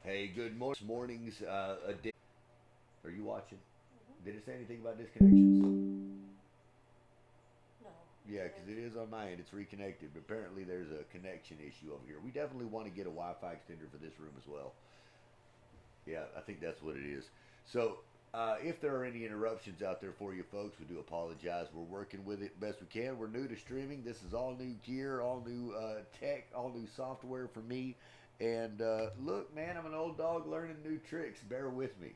Hey, good morning's Are you watching? Mm-hmm. Did it say anything about disconnections? No, Yeah, it because is. it is on my end. It's reconnected, but apparently there's a connection issue over here. We definitely want to get a Wi-Fi extender for this room as well. Yeah, I think that's what it is. So, if there are any interruptions out there for you folks, we do apologize. We're working with it best we can. We're new to streaming. This is all new gear, all new tech, all new software for me. And look, man, I'm an old dog learning new tricks. Bear with me.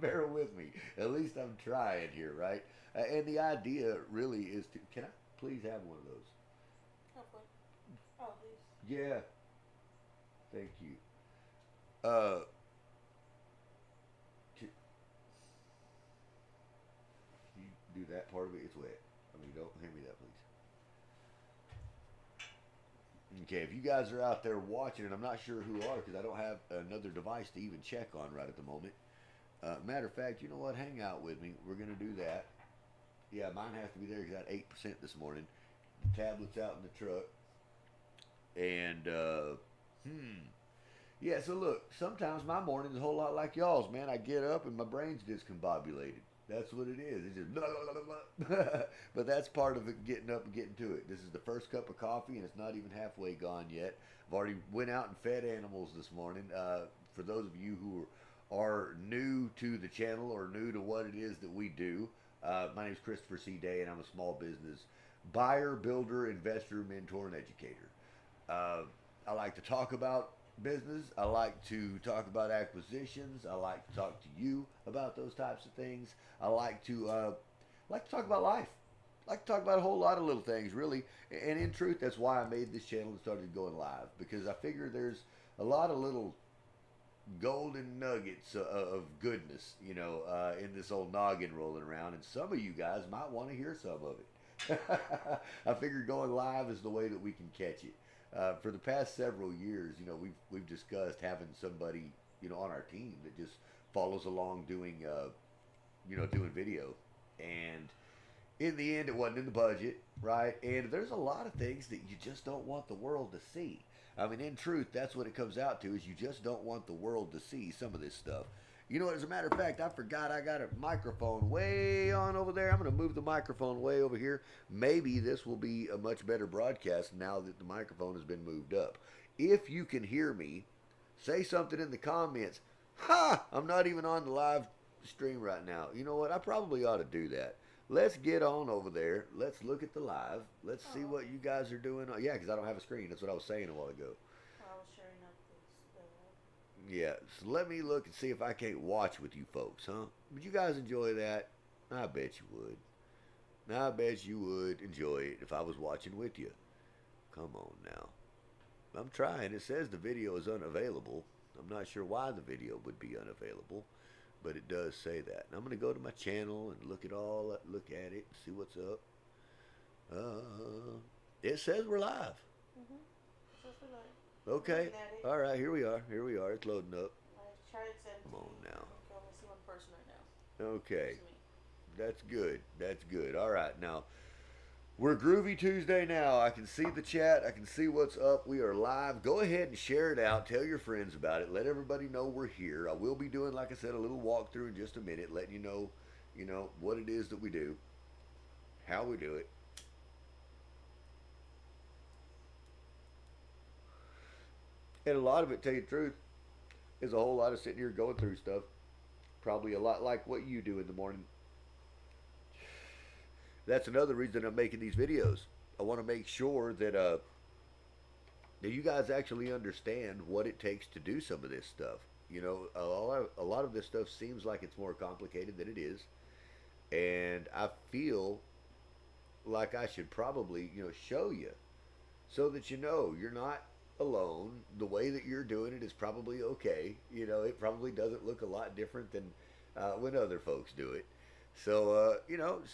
Bear with me. At least I'm trying here, right? And the idea really is to. Can I please have one of those? Hopefully. Oh, these. Yeah, thank you. Uh, you do that part of it. It's wet. I mean, don't hand me that, please. Okay, if you guys are out there watching, and I'm not sure who are because I don't have another device to even check on right at the moment. Matter of fact, you know what? Hang out with me. We're gonna do that. Yeah, mine has to be there because I had 8% this morning. The tablet's out in the truck, and hmm. Yeah, so look, sometimes my morning's a whole lot like y'all's, man. I get up and my brain's discombobulated. That's what it is. It's just blah, blah, blah, blah. But that's part of it, getting up and getting to it. This is the first cup of coffee, and it's not even halfway gone yet. I've already went out and fed animals this morning. For those of you who are new to the channel or new to what it is that we do, my name is Christopher C. Day, and I'm a small business buyer, builder, investor, mentor, and educator. Uh, I like to talk about business. I like to talk about acquisitions. I like to talk to you about those types of things. I like to talk about life. I like to talk about a whole lot of little things, really. And in truth, that's why I made this channel and started going live because I figure there's a lot of little golden nuggets of goodness, in this old noggin rolling around, and some of you guys might want to hear some of it. I figured going live is the way that we can catch it. For the past several years, we've discussed having somebody, on our team that just follows along doing video, and in the end, it wasn't in the budget, right? And there's a lot of things that you just don't want the world to see. I mean, in truth, that's what it comes out to: is you just don't want the world to see some of this stuff. As a matter of fact, I forgot I got a microphone way on over there. I'm going to move the microphone way over here. Maybe this will be a much better broadcast now that the microphone has been moved up. If you can hear me, say something in the comments. Ha! I'm not even on the live stream right now. You know what? I probably ought to do that. Let's get on over there. Let's look at the live. Let's see Oh, what you guys are doing. Yeah, because I don't have a screen. That's what I was saying a while ago. I was sharing up this. Yeah, so let me look and see if I can't watch with you folks, huh? Would you guys enjoy that? I bet you would. I bet you would enjoy it if I was watching with you. Come on now. I'm trying. It says the video is unavailable. I'm not sure why the video would be unavailable, but it does say that. And I'm going to go to my channel and look at it, see what's up. It says we're live. Mm-hmm. So it's like, I'm Okay. looking at it. All right, here we are. Here we are. It's loading up. I tried it Come on 17. now. I can only see one person right now. Okay. It's me. That's good. That's good. All right. Now, we're Groovy Tuesday now. I can see the chat. I can see what's up. We are live. Go ahead and share it out. Tell your friends about it. Let everybody know we're here. I will be doing, like I said, a little walkthrough in just a minute, letting you know, what it is that we do, how we do it. And a lot of it, tell you the truth, is a whole lot of sitting here going through stuff. Probably a lot like what you do in the morning. That's another reason I'm making these videos. I want to make sure that you guys actually understand what it takes to do some of this stuff. A lot of this stuff seems like it's more complicated than it is, and I feel like I should probably, show you so that you're not alone. The way that you're doing it is probably okay. It probably doesn't look a lot different than when other folks do it. So,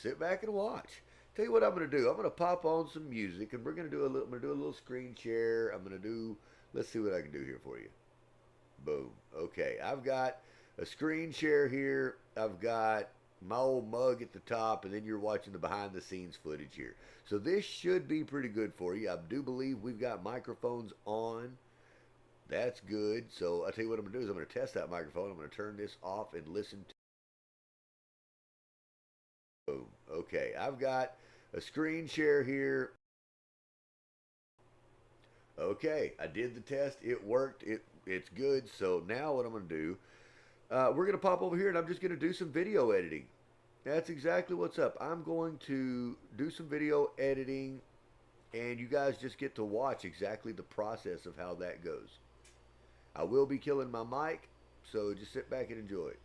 sit back and watch. Tell you what I'm gonna do. I'm gonna pop on some music, and we're gonna do a little. I'm gonna do a little screen share. I'm gonna do. Let's see what I can do here for you. Boom. Okay, I've got a screen share here. I've got my old mug at the top, and then you're watching the behind the scenes footage here. So this should be pretty good for you. I do believe we've got microphones on. That's good. So I'll tell you what I'm going to do is I'm going to test that microphone. I'm going to turn this off and listen to. Okay, I've got a screen share here. Okay, I did the test. It worked. It's good. So now what I'm going to do, we're going to pop over here and I'm just going to do some video editing. That's exactly what's up. I'm going to do some video editing and you guys just get to watch exactly the process of how that goes. I will be killing my mic, so just sit back and enjoy it.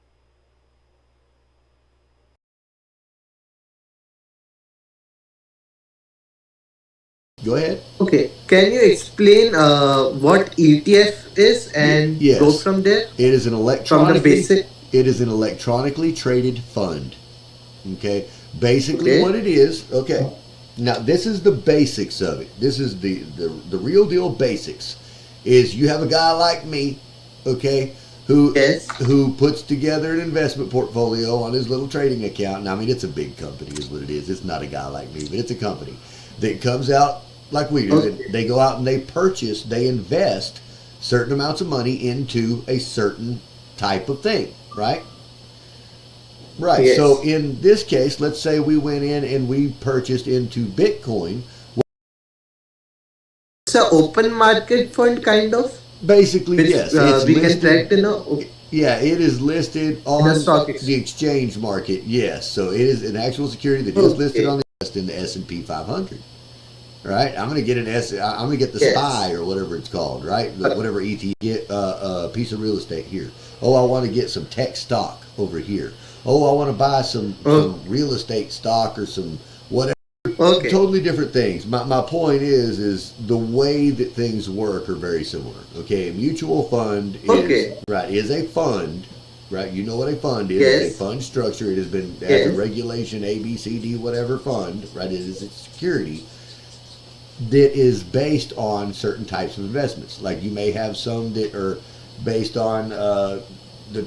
Go ahead. Okay, can you explain what ETF is and go Yes, from there? it is an From the basic. it is an electronically traded fund. Okay, basically Okay. what it is. Okay, now this is the basics of it. This is the real deal basics. Is you have a guy like me, okay, Yes. who puts together an investment portfolio on his little trading account. And I mean, it's a big company, is what it is. It's not a guy like me, but it's a company that comes out like we do. Okay. They go out and they invest certain amounts of money into a certain type of thing, right? Right. Yes. So in this case, let's say we went in and we purchased into Bitcoin. It's an open market fund kind of, Basically, which yes, it's we can listed. track in a Yeah, it is listed in on a stock exchange. the exchange market. Yes, so it is an actual security that is listed Okay. on the S&P 500. Right, I'm gonna get I'm gonna get the Yes. SPY or whatever it's called. Right, whatever ETF. Get a piece of real estate here. Oh, I want to get some tech stock over here. Oh, I want to buy some real estate stock or some whatever. Okay. Totally different things. My point is the way that things work are very similar. Okay, a mutual fund is Okay. right is a fund. Right, you know what a fund is. Yes. It's a fund structure. It has been has a Yes. regulation A B C D whatever fund. Right, it is a security that is based on certain types of investments. Like you may have some that are based on the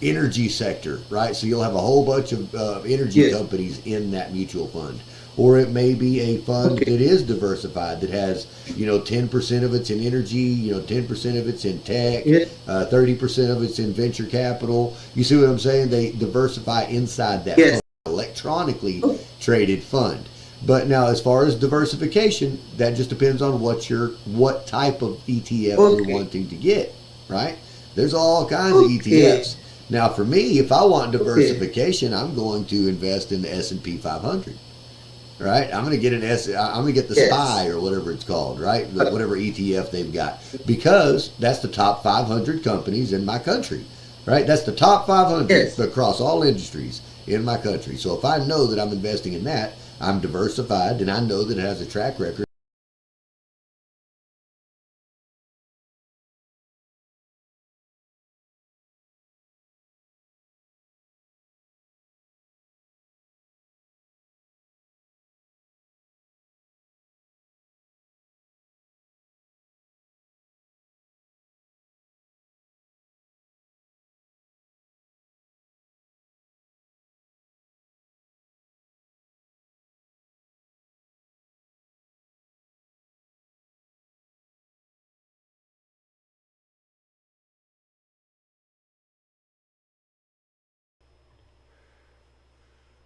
energy sector, right? So you'll have a whole bunch of energy Yes. companies in that mutual fund. Or it may be a fund Okay. that is diversified, that has, 10% of it's in energy, 10% of it's in tech, Yes. 30% of it's in venture capital. You see what I'm saying? They diversify inside that Yes. fund, electronically Oh. traded fund. But now, as far as diversification, that just depends on what type of ETF you're Okay. wanting to get, right? There's all kinds of Okay. ETFs. Now, for me, if I want Okay. diversification, I'm going to invest in the S&P 500, right? I'm going to get I'm going to get the Yes. SPY or whatever it's called, right? Whatever ETF they've got, because that's the top 500 companies in my country, right? That's the top 500 Yes. across all industries in my country. So if I know that I'm investing in that, I'm diversified, and I know that it has a track record.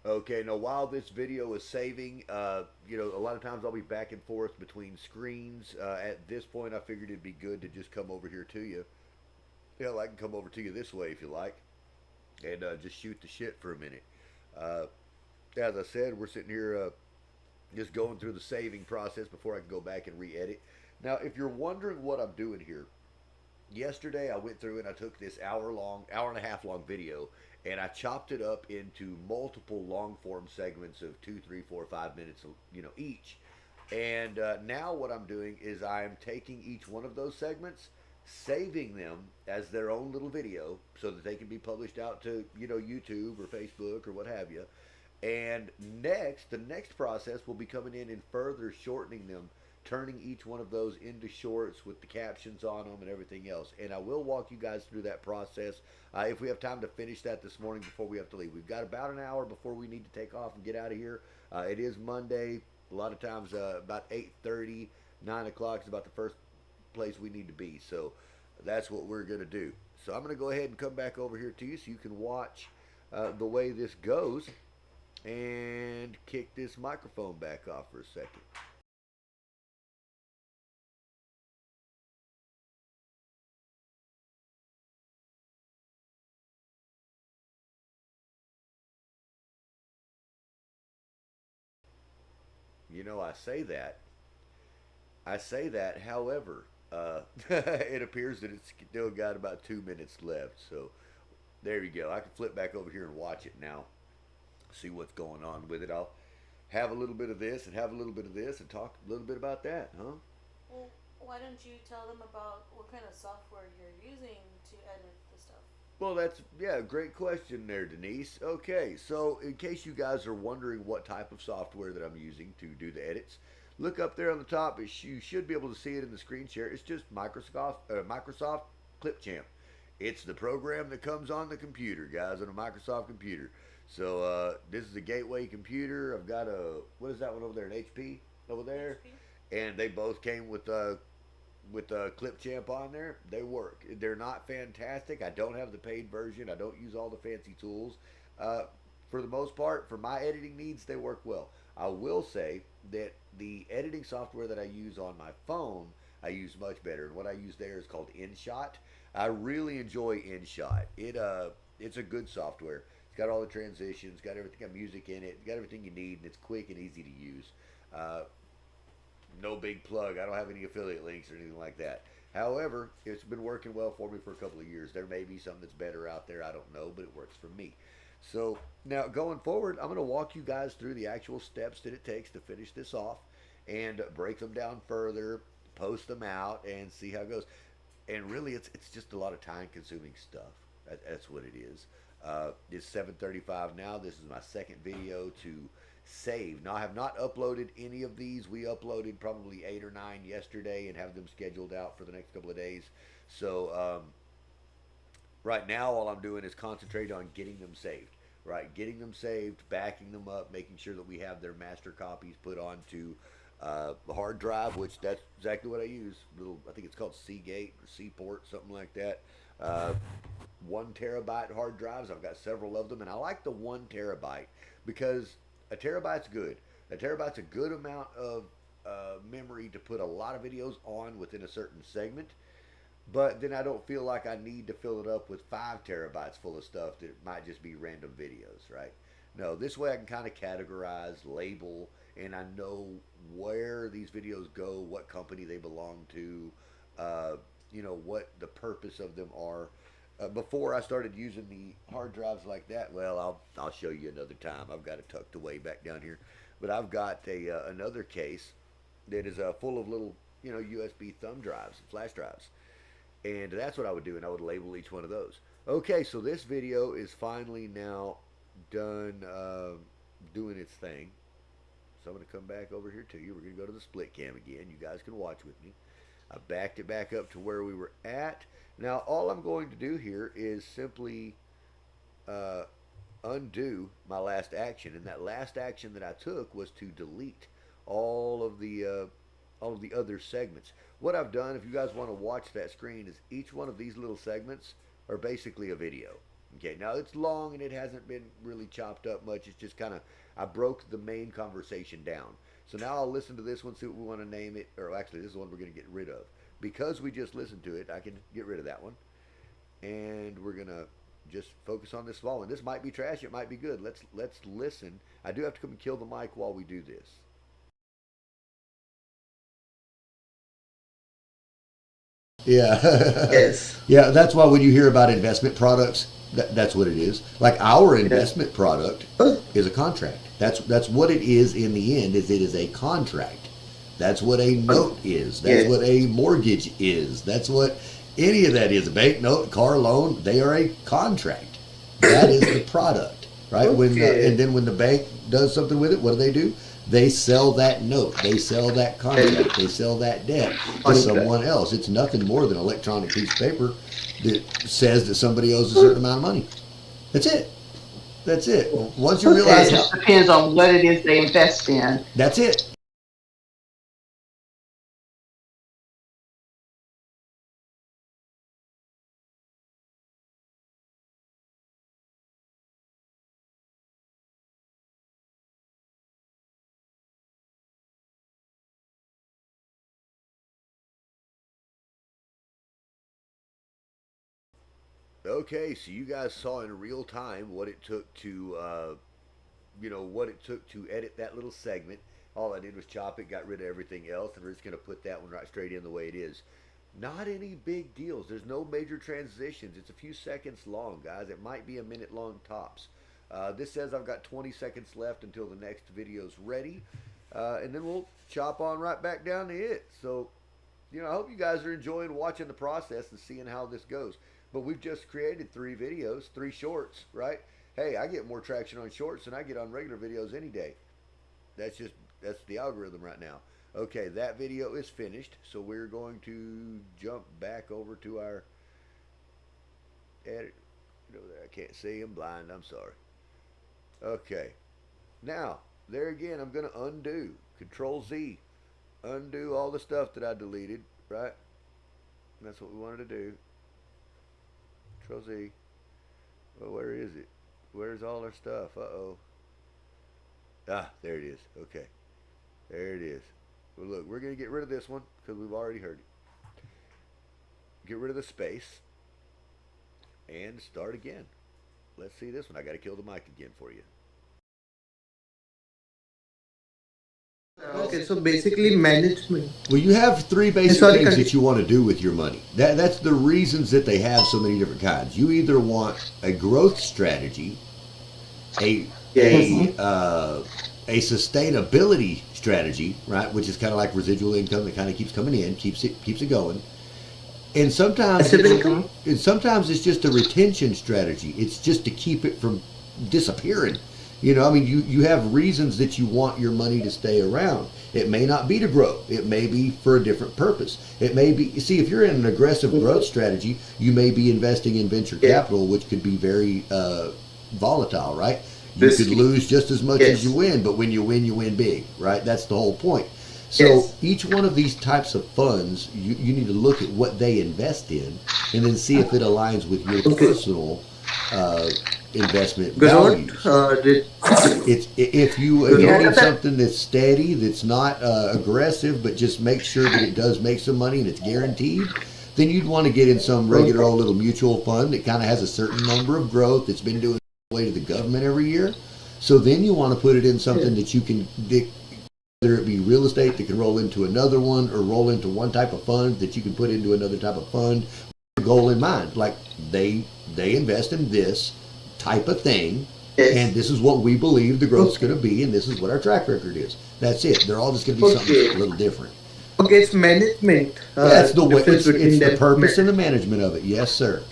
Okay, now while this video is saving, a lot of times I'll be back and forth between screens. At this point, I figured it'd be good to just come over here to you. Hell, I can come over to you this way if you like, and just shoot the shit for a minute. Uh, as I said, we're sitting here just going through the saving process before I can go back and re-edit. Now, if you're wondering what I'm doing here, yesterday I went through and I took this hour and a half long video, and I chopped it up into multiple long form segments of 2, 3, 4, 5 minutes, each. And now what I'm doing is I'm taking each one of those segments, saving them as their own little video, so that they can be published out to YouTube or Facebook or what have you. And the next process will be coming in and further shortening them, turning each one of those into shorts with the captions on them and everything else. And I will walk you guys through that process if we have time to finish that this morning before we have to leave. We've got about an hour before we need to take off and get out of here. It is Monday. A lot of times about 8:30, 9 o'clock is about the first place we need to be. So that's what we're going to do. So I'm going to go ahead and come back over here to you so you can watch the way this goes, and kick this microphone back off for a second. You know, I say that, however, it appears that it's still got about 2 minutes left. So there you go. I can flip back over here and watch it now, see what's going on with it. I'll have a little bit of this and have a little bit of this and talk a little bit about that, huh? Well, why don't you tell them about what kind of software you're using to edit the stuff? Well, that's, yeah, great question there, Denise. Okay, so in case you guys are wondering what type of software that I'm using to do the edits, look up there on the top. You should be able to see it in the screen share. It's just Microsoft Clipchamp. It's the program that comes on the computer, guys, on a Microsoft computer. So this is a gateway computer. I've got what is that one over there, an HP over there? HP. And they both came with Clipchamp on there. They work. They're not fantastic. I don't have the paid version. I don't use all the fancy tools. For the most part, for my editing needs, they work well. I will say that the editing software that I use on my phone, I use much better. And what I use there is called InShot. I really enjoy InShot. It's a good software. It's got all the transitions, got everything, got music in it, got everything you need, and it's quick and easy to use. No big plug. I don't have any affiliate links or anything like that. However, it's been working well for me for a couple of years. There may be something that's better out there. I don't know, but it works for me. So now going forward, I'm going to walk you guys through the actual steps that it takes to finish this off and break them down further, post them out, and see how it goes. And really, it's just a lot of time-consuming stuff. That's what it is. It's 7:35 now. This is my second video to save. Now, I have not uploaded any of these. We uploaded probably 8 or 9 yesterday and have them scheduled out for the next couple of days. So right now, all I'm doing is concentrate on getting them saved. Right, getting them saved, backing them up, making sure that we have their master copies put onto the hard drive, which that's exactly what I use. I think it's called Seagate or Seaport, something like that. 1 terabyte hard drives. I've got several of them, and I like the 1 terabyte because a terabyte's good. A terabyte's a good amount of memory to put a lot of videos on within a certain segment. But then I don't feel like I need to fill it up with 5 terabytes full of stuff that might just be random videos, right? No, this way I can kind of categorize, label, and I know where these videos go, what company they belong to, what the purpose of them are. Before I started using the hard drives like that, well, I'll show you another time. I've got it tucked away back down here. But I've got another case that is full of little, USB thumb drives, flash drives. And that's what I would do, and I would label each one of those. Okay, so this video is finally now done doing its thing. So I'm going to come back over here to you. We're going to go to the split cam again. You guys can watch with me. I backed it back up to where we were at. Now, all I'm going to do here is simply undo my last action. And that last action that I took was to delete all of the other segments. What I've done, if you guys want to watch that screen, is each one of these little segments are basically a video. Okay, now it's long and it hasn't been really chopped up much. It's just kind of, I broke the main conversation down. So now I'll listen to this one, see what we want to name it, or actually this is the one we're going to get rid of. Because we just listened to it, I can get rid of that one. And we're going to just focus on this small one. This might be trash, it might be good. Let's listen. I do have to come and kill the mic while we do this. Yeah. Yes. Yeah, that's why when you hear about investment products, that's what it is. Like our investment product is a contract. That's what it is in the end, is it is a contract. That's what a note is. That's what a mortgage is. That's what any of that is. A bank note, car loan, they are a contract. That is the product, right? And then when the bank does something with it, what do? They sell that note. They sell that contract. They sell that debt to someone else. It's nothing more than an electronic piece of paper that says that somebody owes a certain amount of money. That's it. That's it. Once you realize it just depends on what it is they invest in. That's it. Okay, so you guys saw in real time what it took to, what it took to edit that little segment. All I did was chop it, got rid of everything else, and we're just going to put that one right straight in the way it is. Not any big deals. There's no major transitions. It's a few seconds long, guys. It might be a minute long tops. This says I've got 20 seconds left until the next video's ready, and then we'll chop on right back down to it. So, I hope you guys are enjoying watching the process and seeing how this goes. But we've just created 3 videos, 3 shorts, right? Hey, I get more traction on shorts than I get on regular videos any day. That's the algorithm right now. Okay, that video is finished, so we're going to jump back over to our edit. I can't see. I'm blind. I'm sorry. Okay, now there again, I'm going to undo. Control Z, undo all the stuff that I deleted. Right? And that's what we wanted to do. Control Z. Well, where is it? Where's all our stuff? Uh-oh. Ah, there it is. Okay. There it is. Well, look, we're going to get rid of this one because we've already heard it. Get rid of the space and start again. Let's see this one. I got to kill the mic again for you. Okay, so basically management. Well, you have 3 basic Sorry, things that you want to do with your money. That's the reasons that they have so many different kinds. You either want a growth strategy, a Yes. a sustainability strategy, right, which is kind of like residual income that kind of keeps coming in, keeps it going. And sometimes Passive income. it's just a retention strategy. It's just to keep it from disappearing. You have reasons that you want your money to stay around. It may not be to grow. It may be for a different purpose. It may be, see, if you're in an aggressive growth strategy, you may be investing in venture capital, which could be very volatile, right? You could lose just as much as you win, but when you win big, right? That's the whole point. So each one of these types of funds, you need to look at what they invest in and then see if it aligns with your personal investment values. If you need something that's steady, that's not aggressive, but just make sure that it does make some money and it's guaranteed, then you'd want to get in some regular old little mutual fund that kind of has a certain number of growth that's been doing way to the government every year. So then you want to put it in something that you can, whether it be real estate that can roll into another one or roll into one type of fund that you can put into another type of fund with a goal in mind. Like they invest in this type of thing, and this is what we believe the growth's going to be, and this is what our track record is. That's it. They're all just going to be something a little different. Okay, it's management. That's the way. It's the purpose and the management of it. Yes, sir.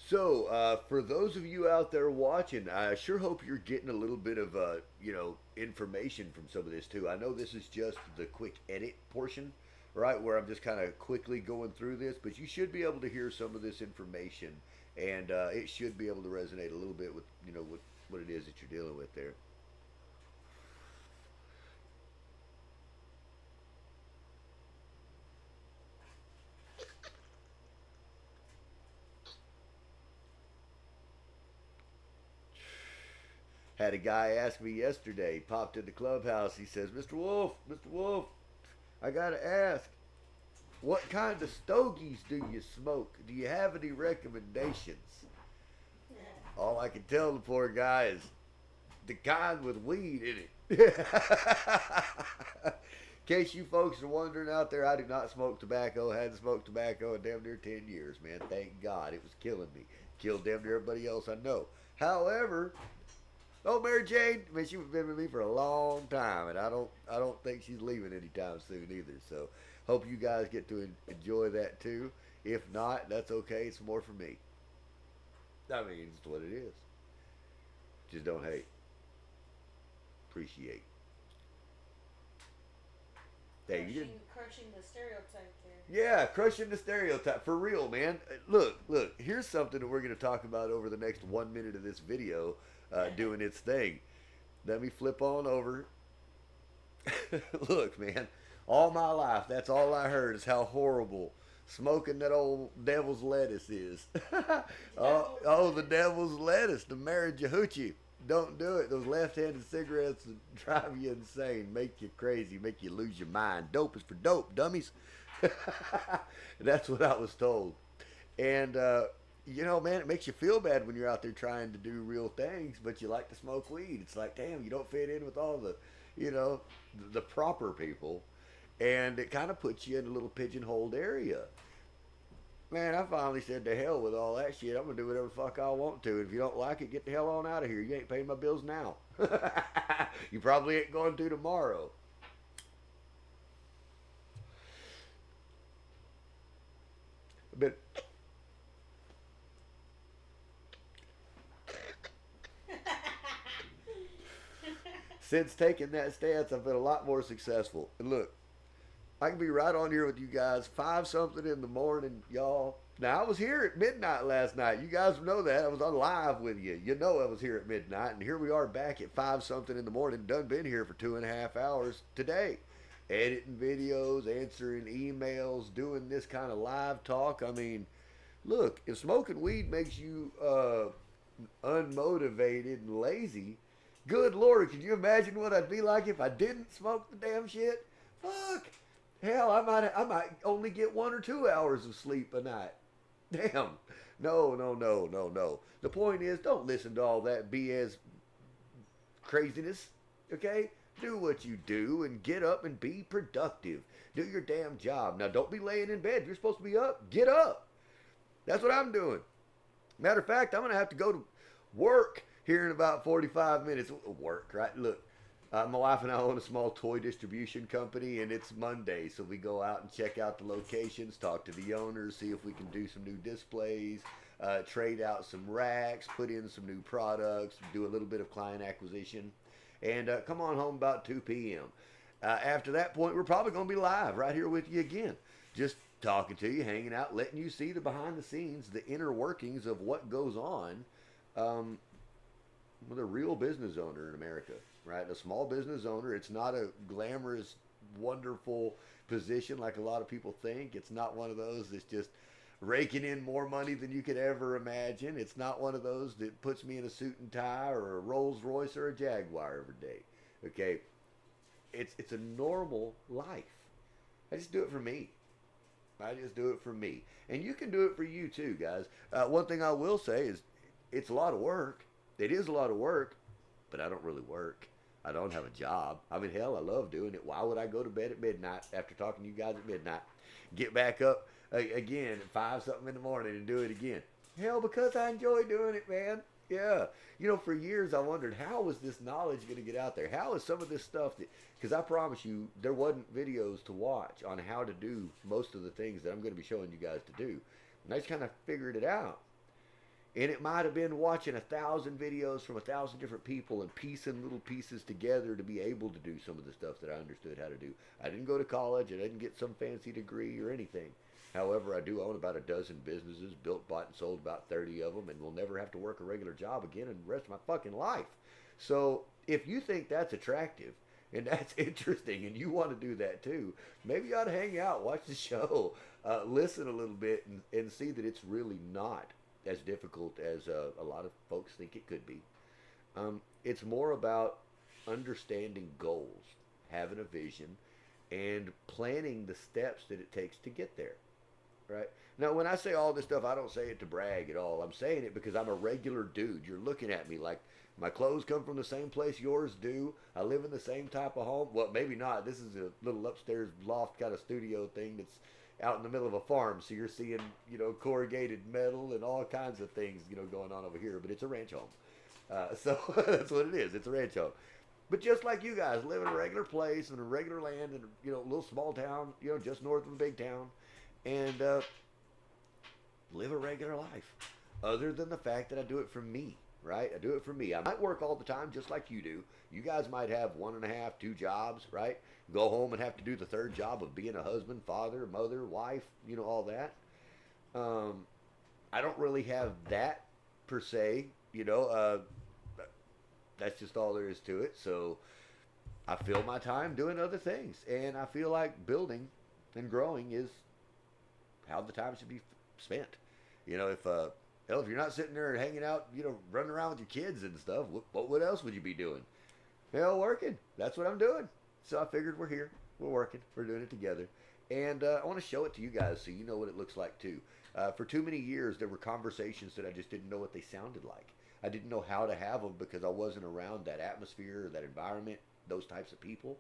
So, for those of you out there watching, I sure hope you're getting a little bit of, information from some of this too. I know this is just the quick edit portion, right, where I'm just kind of quickly going through this, but you should be able to hear some of this information, and it should be able to resonate a little bit with, what it is that you're dealing with there. Had a guy ask me yesterday, he popped into Clubhouse, he says, Mr. Wolf, I gotta ask, what kind of stogies do you smoke? Do you have any recommendations? All I can tell the poor guy is the kind with weed in it. In case you folks are wondering out there, I do not smoke tobacco. Hadn't smoked tobacco in damn near 10 years, man. Thank God. It was killing me. Killed damn near everybody else I know. However, Mary Jane, man, she's been with me for a long time, and I don't think she's leaving anytime soon either. So, hope you guys get to enjoy that too. If not, that's okay. It's more for me. I mean, it's what it is. Just don't hate. Appreciate. Hey, you didn't. Crushing the stereotype there. Yeah, crushing the stereotype for real, man. Look. Here's something that we're going to talk about over the next 1 minute of this video, doing its thing. Let me flip on over. Look, man. All my life, that's all I heard is how horrible smoking that old devil's lettuce is. The devil's lettuce, the marijuana. Don't do it. Those left-handed cigarettes drive you insane, make you crazy, make you lose your mind. Dope is for dope, dummies. That's what I was told. And, man, it makes you feel bad when you're out there trying to do real things, but you like to smoke weed. It's like, damn, you don't fit in with all the, the proper people. And it kind of puts you in a little pigeonholed area. Man, I finally said to hell with all that shit. I'm going to do whatever the fuck I want to. And if you don't like it, get the hell on out of here. You ain't paying my bills now. You probably ain't going to tomorrow. But since taking that stance, I've been a lot more successful. And look, I can be right on here with you guys, 5 something in the morning, y'all. Now, I was here at midnight last night. You guys know that. I was on live with you. You know I was here at midnight. And here we are back at 5 something in the morning. Done been here for 2.5 hours today. Editing videos, answering emails, doing this kind of live talk. I mean, look, if smoking weed makes you unmotivated and lazy, good Lord, can you imagine what I'd be like if I didn't smoke the damn shit? Fuck. Hell, I might only get 1 or 2 hours of sleep a night. Damn. No. The point is, don't listen to all that BS craziness, okay? Do what you do and get up and be productive. Do your damn job. Now, don't be laying in bed. If you're supposed to be up, get up. That's what I'm doing. Matter of fact, I'm going to have to go to work here in about 45 minutes. Work, right? Look. My wife and I own a small toy distribution company, and it's Monday, so we go out and check out the locations, talk to the owners, see if we can do some new displays, trade out some racks, put in some new products, do a little bit of client acquisition, and come on home about 2 p.m. After that point, we're probably going to be live right here with you again, just talking to you, hanging out, letting you see the behind the scenes, the inner workings of what goes on with a real business owner in America. Right, a small business owner. It's not a glamorous, wonderful position like a lot of people think. It's not one of those that's just raking in more money than you could ever imagine. It's not one of those that puts me in a suit and tie or a Rolls Royce or a Jaguar every day. Okay, it's a normal life. I just do it for me. I just do it for me, and you can do it for you too, guys. One thing I will say is, it's a lot of work. It is a lot of work, but I don't really work. I don't have a job. I mean, hell, I love doing it. Why would I go to bed at midnight after talking to you guys at midnight, get back up again at 5 something in the morning and do it again? Hell, because I enjoy doing it, man. Yeah. For years I wondered, how was this knowledge going to get out there? How is some of this stuff that, because I promise you, there wasn't videos to watch on how to do most of the things that I'm going to be showing you guys to do. And I just kind of figured it out. And it might have been watching 1,000 videos from 1,000 different people and piecing little pieces together to be able to do some of the stuff that I understood how to do. I didn't go to college. I didn't get some fancy degree or anything. However, I do own about a dozen businesses, built, bought, and sold about 30 of them, and will never have to work a regular job again in the rest of my fucking life. So if you think that's attractive and that's interesting and you want to do that too, maybe you ought to hang out, watch the show, listen a little bit, and see that it's really not as difficult as a lot of folks think it could be. It's more about understanding goals, having a vision, and planning the steps that it takes to get there. Right? Now, when I say all this stuff, I don't say it to brag at all. I'm saying it because I'm a regular dude. You're looking at me like my clothes come from the same place yours do. I live in the same type of home. Well, maybe not. This is a little upstairs loft kind of studio thing that's out in the middle of a farm. So you're seeing, corrugated metal and all kinds of things, going on over here. But it's a ranch home. So that's what it is. It's a ranch home. But just like you guys live in a regular place in a regular land in a little small town, just north of a big town, and live a regular life. Other than the fact that I do it for me. right? I do it for me. I might work all the time just like you do. You guys might have 1.5, 2 jobs, right? Go home and have to do the third job of being a husband, father, mother, wife, all that. Um, I don't really have that per se, that's just all there is to it. So I fill my time doing other things, and I feel like building and growing is how the time should be spent. If hell, if you're not sitting there hanging out, running around with your kids and stuff, what else would you be doing? Hell, working. That's what I'm doing. So I figured we're here, we're working, we're doing it together, and I want to show it to you guys so you know what it looks like too. For too many years, there were conversations that I just didn't know what they sounded like. I didn't know how to have them because I wasn't around that atmosphere, that environment, those types of people,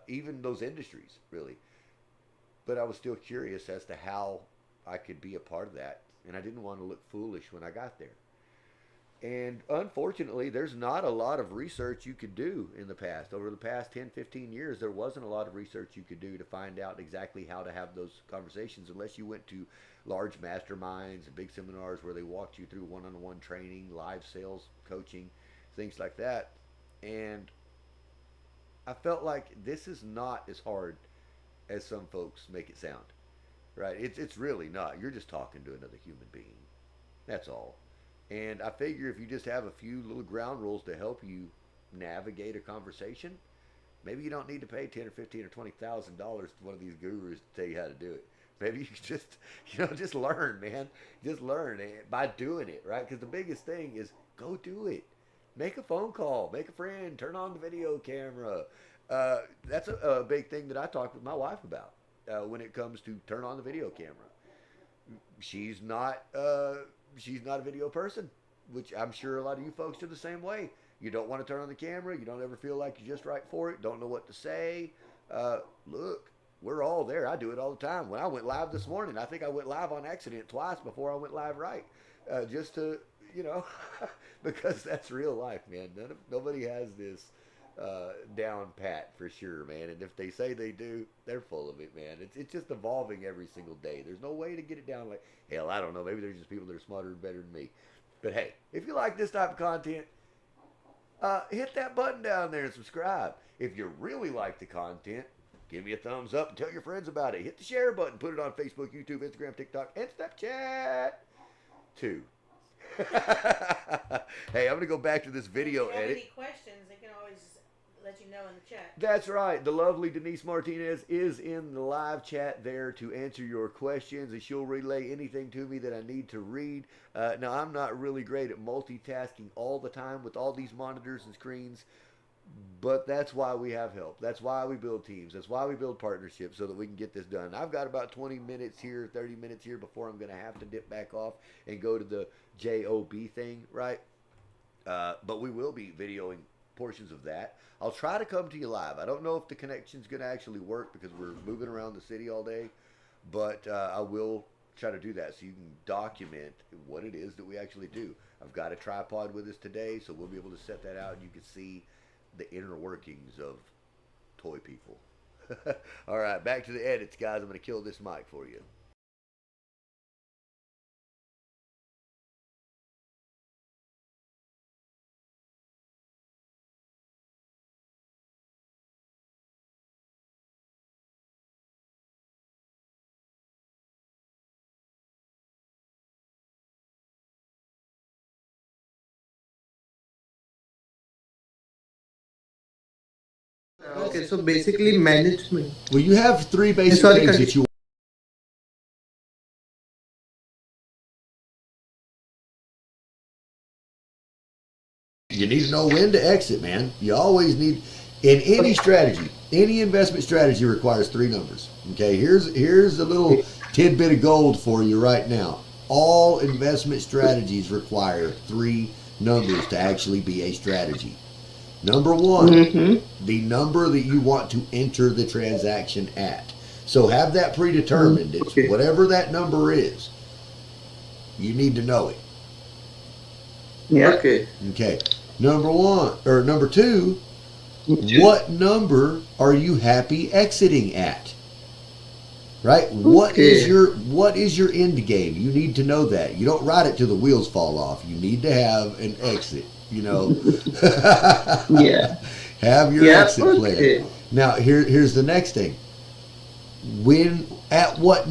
even those industries, really. But I was still curious as to how I could be a part of that, and I didn't want to look foolish when I got there. And unfortunately, there's not a lot of research you could do in the past. Over the past 10, 15 years, there wasn't a lot of research you could do to find out exactly how to have those conversations unless you went to large masterminds and big seminars where they walked you through one-on-one training, live sales coaching, things like that. And I felt like this is not as hard as some folks make it sound, right? It's really not. You're just talking to another human being. That's all. And I figure if you just have a few little ground rules to help you navigate a conversation, maybe you don't need to pay $10 or $15 or $20,000 to one of these gurus to tell you how to do it. Maybe you just learn, man. Just learn by doing it, right? Because the biggest thing is go do it. Make a phone call, make a friend, turn on the video camera. That's a big thing that I talk with my wife about when it comes to turn on the video camera. She's not a video person, which I'm sure a lot of you folks are the same way. You don't want to turn on the camera. You don't ever feel like you're just right for it. Don't know what to say. Look, we're all there. I do it all the time. When I went live this morning, I think I went live on accident twice before I went live right. Just to, because that's real life, man. Nobody has this down pat for sure, man. And if they say they do, they're full of it, man. It's just evolving every single day. There's no way to get it down like, hell, I don't know. Maybe there's just people that are smarter and better than me. But hey, if you like this type of content, hit that button down there and subscribe. If you really like the content, give me a thumbs up and tell your friends about it. Hit the share button. Put it on Facebook, YouTube, Instagram, TikTok, and Snapchat too. Hey, I'm going to go back to this video edit. If you have edit. any questions, they can always let you know in the chat. That's right. The lovely Denise Martinez is in the live chat there to answer your questions, and she'll relay anything to me that I need to read. Now, I'm not really great at multitasking all the time with all these monitors and screens, but that's why we have help. That's why we build teams. That's why we build partnerships so that we can get this done. I've got about 20 minutes here, 30 minutes here before I'm going to have to dip back off and go to the JOB thing, right? But we will be videoing portions of that. I'll try to come to you live. I don't know if the connection's going to actually work because we're moving around the city all day, but I will try to do that so you can document what it is that we actually do. I've got a tripod with us today, so we'll be able to set that out and you can see the inner workings of toy people. All right, back to the edits, guys. I'm going to kill this mic for you. Okay, so basically management. Well, you have three basic Sorry, things that you need to know when to exit, man. You always need, in any strategy, any investment strategy requires 3 numbers. Okay, here's a little tidbit of gold for you right now. All investment strategies require 3 numbers to actually be a strategy. Number 1, the number that you want to enter the transaction at. So have that predetermined. It's whatever that number is. You need to know it. Yeah. Okay. Number 2, what number are you happy exiting at? right? Okay. What is your end game? You need to know that. You don't ride it till the wheels fall off. You need to have an exit. You know, Yeah. have your Yeah. exit plan. Okay. Now here's the next thing. When at what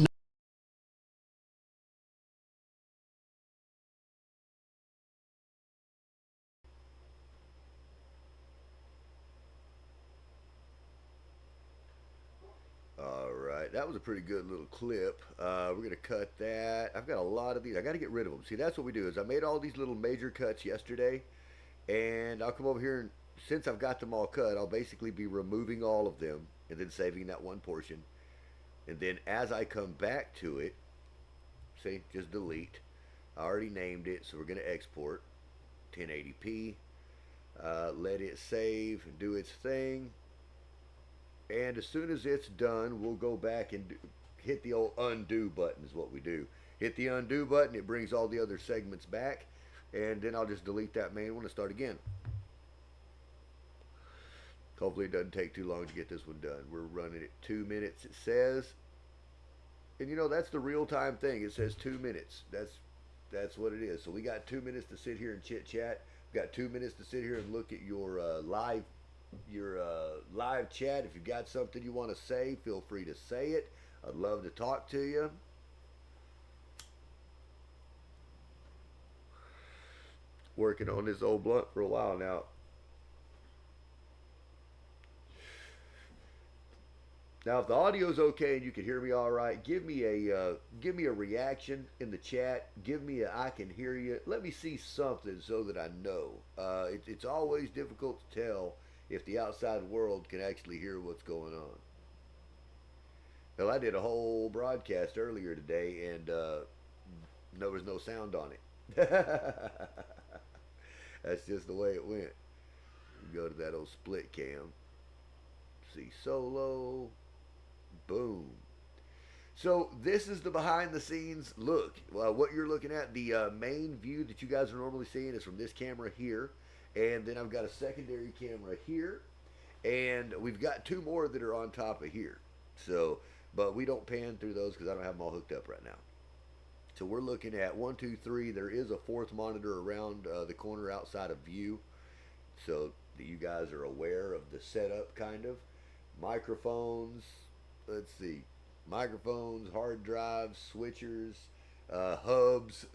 All right, that was a pretty good little clip. We're gonna cut that. I've got a lot of these. I got to get rid of them. See, that's what we do. Is I made all these little major cuts yesterday, and I'll come over here and since I've got them all cut, I'll basically be removing all of them and then saving that one portion. And then as I come back to it, see, just delete. I already named it, so we're gonna export 1080p. Let it save and do its thing. And as soon as it's done, we'll go back and hit the old undo button is what we do. Hit the undo button, it brings all the other segments back, and then I'll just delete that main one and start again. Hopefully it doesn't take too long to get this one done. We're running at 2 minutes, it says. And you know, that's the real time thing. It says 2 minutes. That's what it is. So we got 2 minutes to sit here and chit chat. We've got 2 minutes to sit here and look at your live chat. If you've got something you want to say, feel free to say it. I'd love to talk to you. Working on this old blunt for a while now. Now, if the audio's okay and you can hear me all right, give me a reaction in the chat. Give me a I can hear you. Let me see something so that I know. It's always difficult to tell if the outside world can actually hear what's going on. Well, I did a whole broadcast earlier today, and there was no sound on it. That's just the way it went. Go to that old split cam. See solo. Boom. So this is the behind the scenes look. What you're looking at, the main view that you guys are normally seeing is from this camera here. And then I've got a secondary camera here. And we've got two more that are on top of here. So, but we don't pan through those because I don't have them all hooked up right now. So we're looking at 1, 2, 3. There is a fourth monitor around the corner outside of view. So that you guys are aware of the setup kind of. Microphones, let's see, microphones, hard drives, switchers, hubs,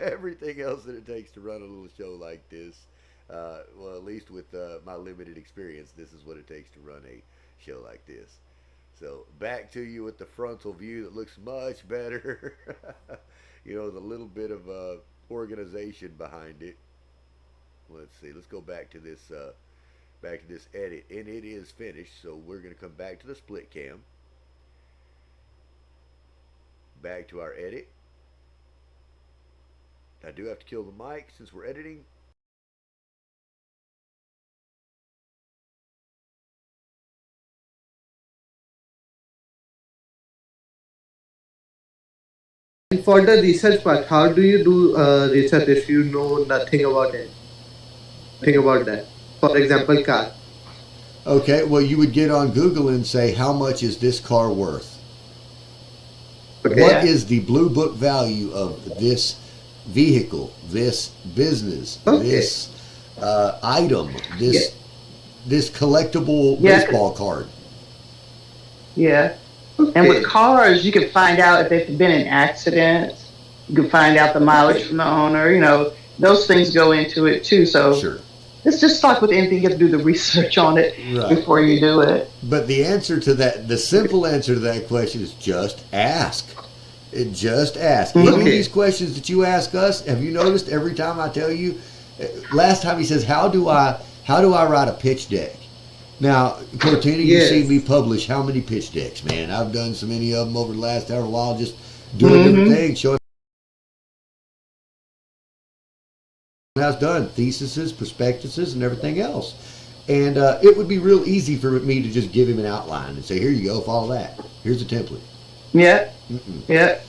everything else that it takes to run a little show like this. Well, at least with my limited experience, this is what it takes to run a show like this. So back to you with the frontal view that looks much better. You know, the little bit of organization behind it. Let's see. Let's go back to this edit, and it is finished. So we're going to come back to the split cam. Back to our edit. I do have to kill the mic since we're editing. And for the research part, how do you do research if you know nothing about it? Think about that. For example, car. Okay, well, you would get on Google and say, how much is this car worth? Okay. What is the blue book value of this vehicle, this business, Okay. this item, this Yeah. this collectible Yeah. baseball card? Yeah. And with Okay. cars, you can find out if they've been in accidents. You can find out the mileage Okay. from the owner. You know, those things go into it too. So Sure. it's just like with anything, you have to do the research on it Right. before you do it. But the answer to that, the simple answer to that question is just ask. Just ask. Any of Okay. these questions that you ask us, have you noticed every time I tell you? Last time he says, "How do I write a pitch deck?" Now, Cortina, you've Yes. seen me publish how many pitch decks, man? I've done so many of them over the last however while, just doing different things, showing how it's done, theses, prospectuses, and everything else. And it would be real easy for me to just give him an outline and say, "Here you go, follow that. Here's a template." Yeah. Mm-mm. Yeah.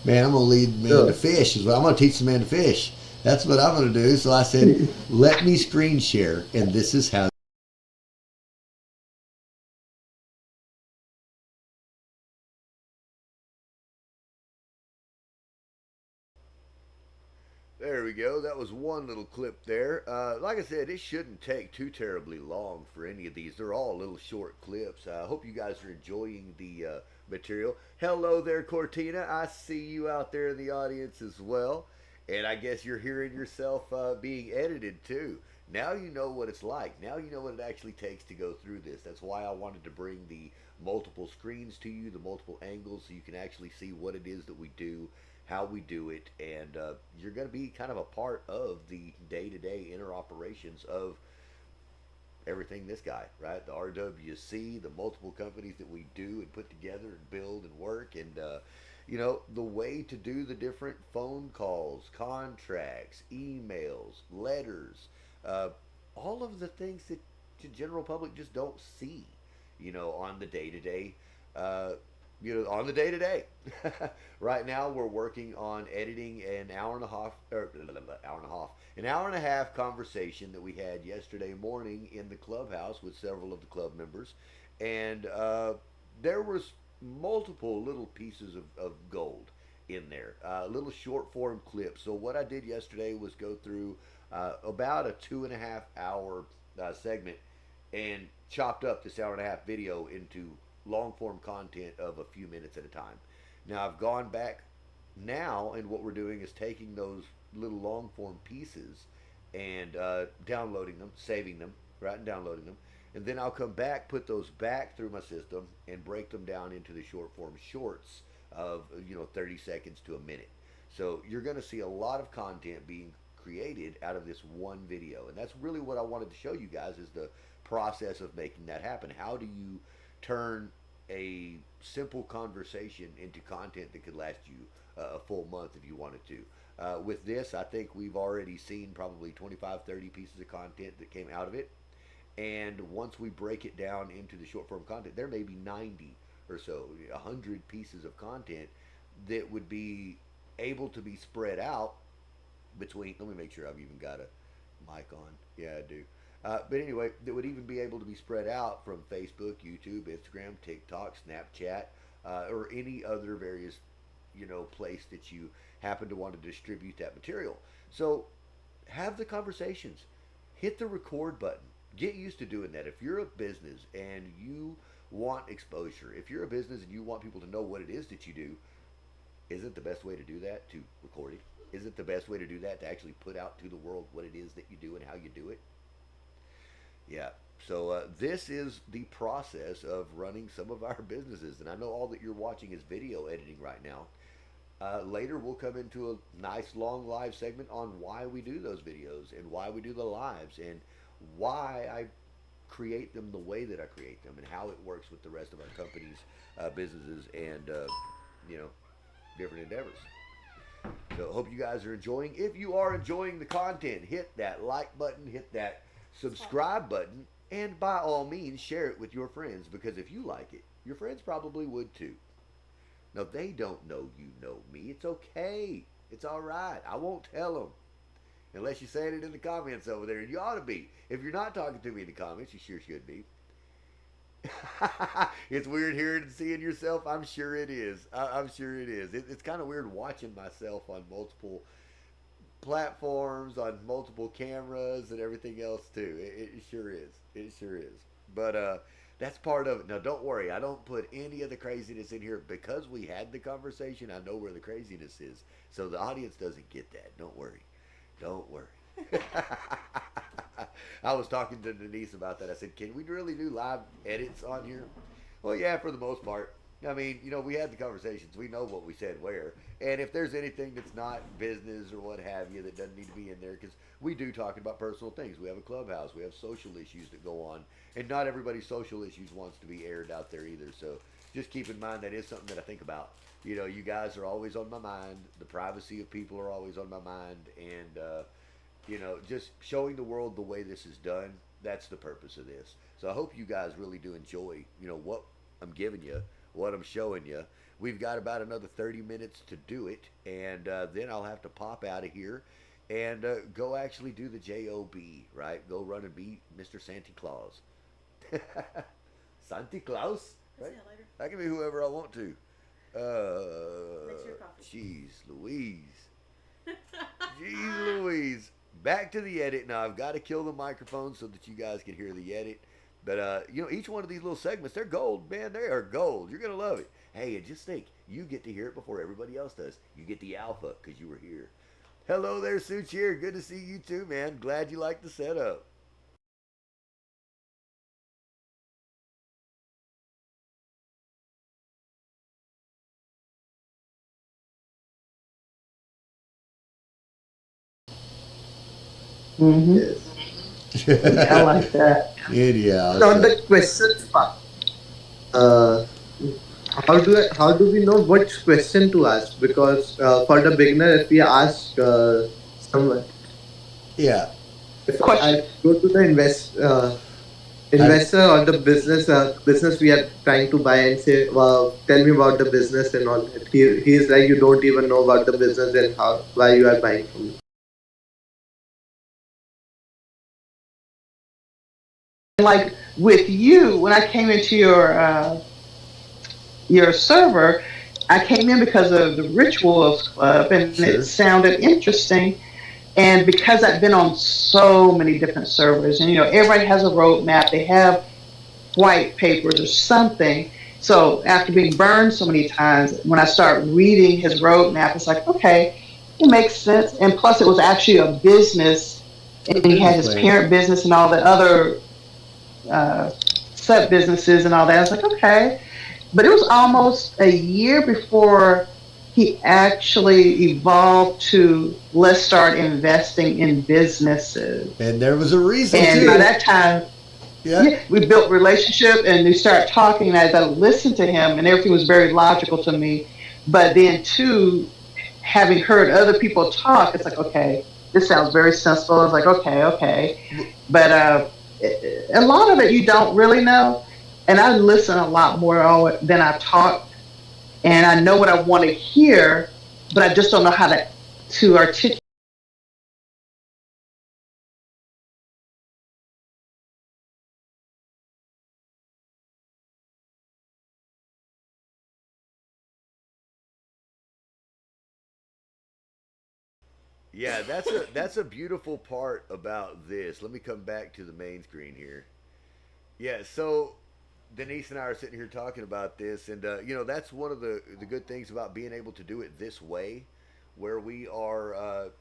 Man, I'm gonna lead the man Sure. to fish. Is what I'm gonna teach the man to fish. That's what I'm gonna do. So I said, "Let me screen share, and this is how." There we go. That was one little clip there. Like I said, it shouldn't take too terribly long for any of these. They're all little short clips. I hope you guys are enjoying the material. Hello there, Cortina. I see you out there in the audience as well. And I guess you're hearing yourself being edited too. Now you know what it's like. Now you know what it actually takes to go through this. That's why I wanted to bring the multiple screens to you, the multiple angles, so you can actually see what it is that we do, how we do it, and you're going to be kind of a part of the day-to-day inner operations of everything this guy, right? The RWC, the multiple companies that we do and put together and build and work, and the way to do the different phone calls, contracts, emails, letters, all of the things that the general public just don't see, on the day-to-day. On the day to day. Right now, we're working on editing an hour and a half conversation that we had yesterday morning in the clubhouse with several of the club members, and there was multiple little pieces of gold in there, little short form clips. So what I did yesterday was go through about a 2.5 hour segment and chopped up this hour and a half video into long form content of a few minutes at a time. Now I've gone back now, and what we're doing is taking those little long form pieces and downloading them, saving them, right, and downloading them, and then I'll come back, put those back through my system, and break them down into the short form shorts of 30 seconds to a minute. So you're going to see a lot of content being created out of this one video, and that's really what I wanted to show you guys, is the process of making that happen. How do you turn a simple conversation into content that could last you a full month if you wanted to? With this, I think we've already seen probably 25-30 pieces of content that came out of it, and once we break it down into the short form content, there may be 90 or so, 100 pieces of content that would be able to be spread out between, let me make sure I've even got a mic on. Yeah, I do. But anyway, that would even be able to be spread out from Facebook, YouTube, Instagram, TikTok, Snapchat, or any other various, place that you happen to want to distribute that material. So have the conversations. Hit the record button. Get used to doing that. If you're a business and you want exposure, if you're a business and you want people to know what it is that you do, isn't the best way to do that to record it? Isn't the best way to do that to actually put out to the world what it is that you do and how you do it? Yeah, so this is the process of running some of our businesses, and I know all that you're watching is video editing right now. Later we'll come into a nice long live segment on why we do those videos and why we do the lives and why I create them the way that I create them and how it works with the rest of our companies, businesses, and different endeavors. So hope you guys are enjoying. If you are enjoying the content, hit that like button, hit that subscribe button, and by all means share it with your friends, because if you like it, your friends probably would too. Now, they don't know you know me. It's okay. It's all right. I won't tell them unless you're saying it in the comments over there, and you ought to be. If you're not talking to me in the comments, you sure should be. It's weird hearing and seeing yourself. I'm sure it is. I'm sure it is. It's kind of weird watching myself on multiple platforms, on multiple cameras, and everything else too. It sure is. It sure is. But that's part of it. Now, don't worry. I don't put any of the craziness in here because we had the conversation. I know where the craziness is, so the audience doesn't get that. Don't worry. Don't worry. I was talking to Denise about that. I said, can we really do live edits on here? Well, yeah, for the most part. I mean, we had the conversations. We know what we said where. And if there's anything that's not business or what have you that doesn't need to be in there, because we do talk about personal things. We have a clubhouse. We have social issues that go on. And not everybody's social issues wants to be aired out there either. So just keep in mind that is something that I think about. You guys are always on my mind. The privacy of people are always on my mind. And, just showing the world the way this is done, that's the purpose of this. So I hope you guys really do enjoy, what I'm giving you, what I'm showing you. We've got about another 30 minutes to do it, and then I'll have to pop out of here and go actually do the JOB, right? Go run and be Mr. Santa Claus. Santa Claus? Right? I can be whoever I want to. Mix your coffee. Jeez Louise. Jeez back to the edit. Now I've got to kill the microphone so that you guys can hear the edit. But each one of these little segments, they're gold, man. They are gold. You're gonna love it. Hey, and just think, you get to hear it before everybody else does. You get the alpha because you were here. Hello there, Such here. Good to see you too, man. Glad you like the setup. Mm-hmm. Yes. I like that. Anyhow, So on the questions part, uh, how do we know which question to ask? Because for the beginner, if we ask someone, yeah. if I go to the investor or the business we are trying to buy and say, well, tell me about the business and all that. He's like, you don't even know about the business and why you are buying from me. Like with you, when I came into your server, I came in because of the Rituals Club, and Sure. it sounded interesting. And because I've been on so many different servers, and everybody has a roadmap, they have white papers or something. So after being burned so many times, when I start reading his roadmap, it's like, okay, it makes sense. And plus, it was actually a business, and he had his parent business and all the other sub businesses and all that. I was like, okay. But it was almost a year before he actually evolved to let's start investing in businesses. And there was a reason And too. by that time, Yeah. we built relationship and we started talking. And as I listened to him, and everything was very logical to me. But then too, having heard other people talk, it's like, okay, this sounds very sensible. I was like, okay. But a lot of it you don't really know. And I listen a lot more than I talk, and I know what I want to hear, but I just don't know how to articulate. Yeah, that's a beautiful part about this. Let me come back to the main screen here. Yeah, so Denise and I are sitting here talking about this, and that's one of the good things about being able to do it this way, where we are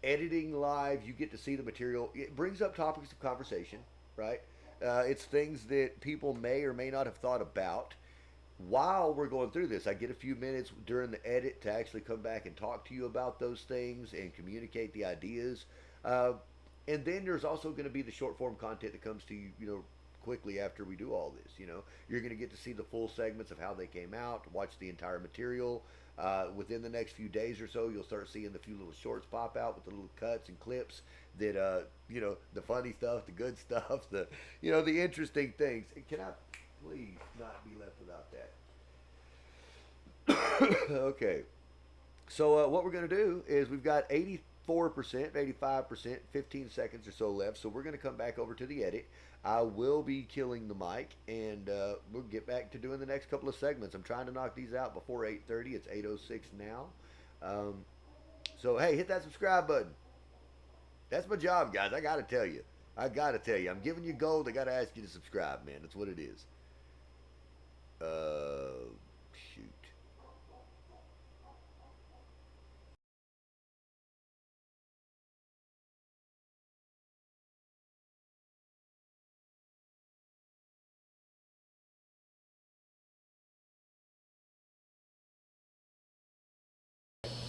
editing live. You get to see the material. It brings up topics of conversation, right? It's things that people may or may not have thought about while we're going through this. I get a few minutes during the edit to actually come back and talk to you about those things and communicate the ideas. Uh, and then there's also going to be the short form content that comes to you, quickly after we do all this. You're going to get to see the full segments of how they came out, watch the entire material. Within the next few days or so, you'll start seeing the few little shorts pop out with the little cuts and clips that, the funny stuff, the good stuff, the interesting things. Can I please not be left without that? Okay. So what we're going to do is we've got 84%, 85%, 15 seconds or so left. So we're going to come back over to the edit. I will be killing the mic, and we'll get back to doing the next couple of segments. I'm trying to knock these out before 8:30. It's 8:06 now. So hey, hit that subscribe button. That's my job, guys. I got to tell you. I'm giving you gold. I got to ask you to subscribe, man. That's what it is. Shoot.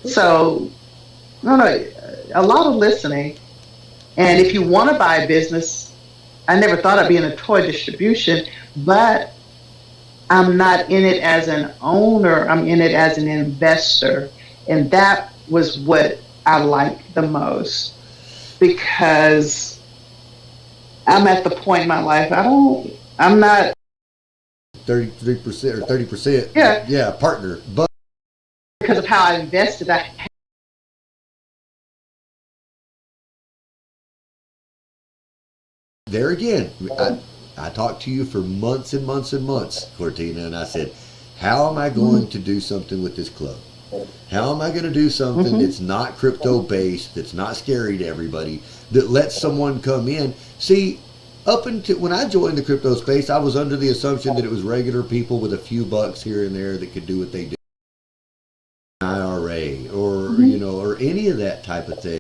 So, no, a lot of listening. And if you want to buy a business, I never thought I'd be in a toy distribution, but I'm not in it as an owner. I'm in it as an investor. And that was what I liked the most because I'm at the point in my life, I'm not 33% or 30%. Yeah. Yeah, partner. But because of how I invested. there again, I talked to you for months and months and months, Cortina, and I said, how am I going to do something with this club? How am I going to do something Mm-hmm. that's not crypto based, that's not scary to everybody, that lets someone come in? See, up until when I joined the crypto space, I was under the assumption that it was regular people with a few bucks here and there that could do what they do, IRA or Mm-hmm. or any of that type of thing.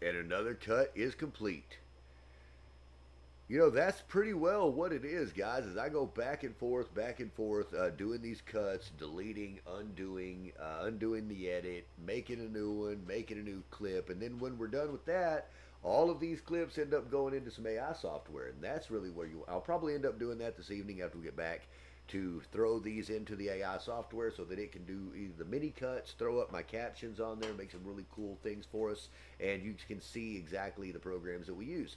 And another cut is complete. That's pretty well what it is, guys. As I go back and forth, doing these cuts, deleting, undoing the edit, making a new one, making a new clip, and then when we're done with that, all of these clips end up going into some AI software, and that's really where I'll probably end up doing that this evening after we get back to throw these into the AI software so that it can do either the mini cuts, throw up my captions on there, make some really cool things for us, and you can see exactly the programs that we use.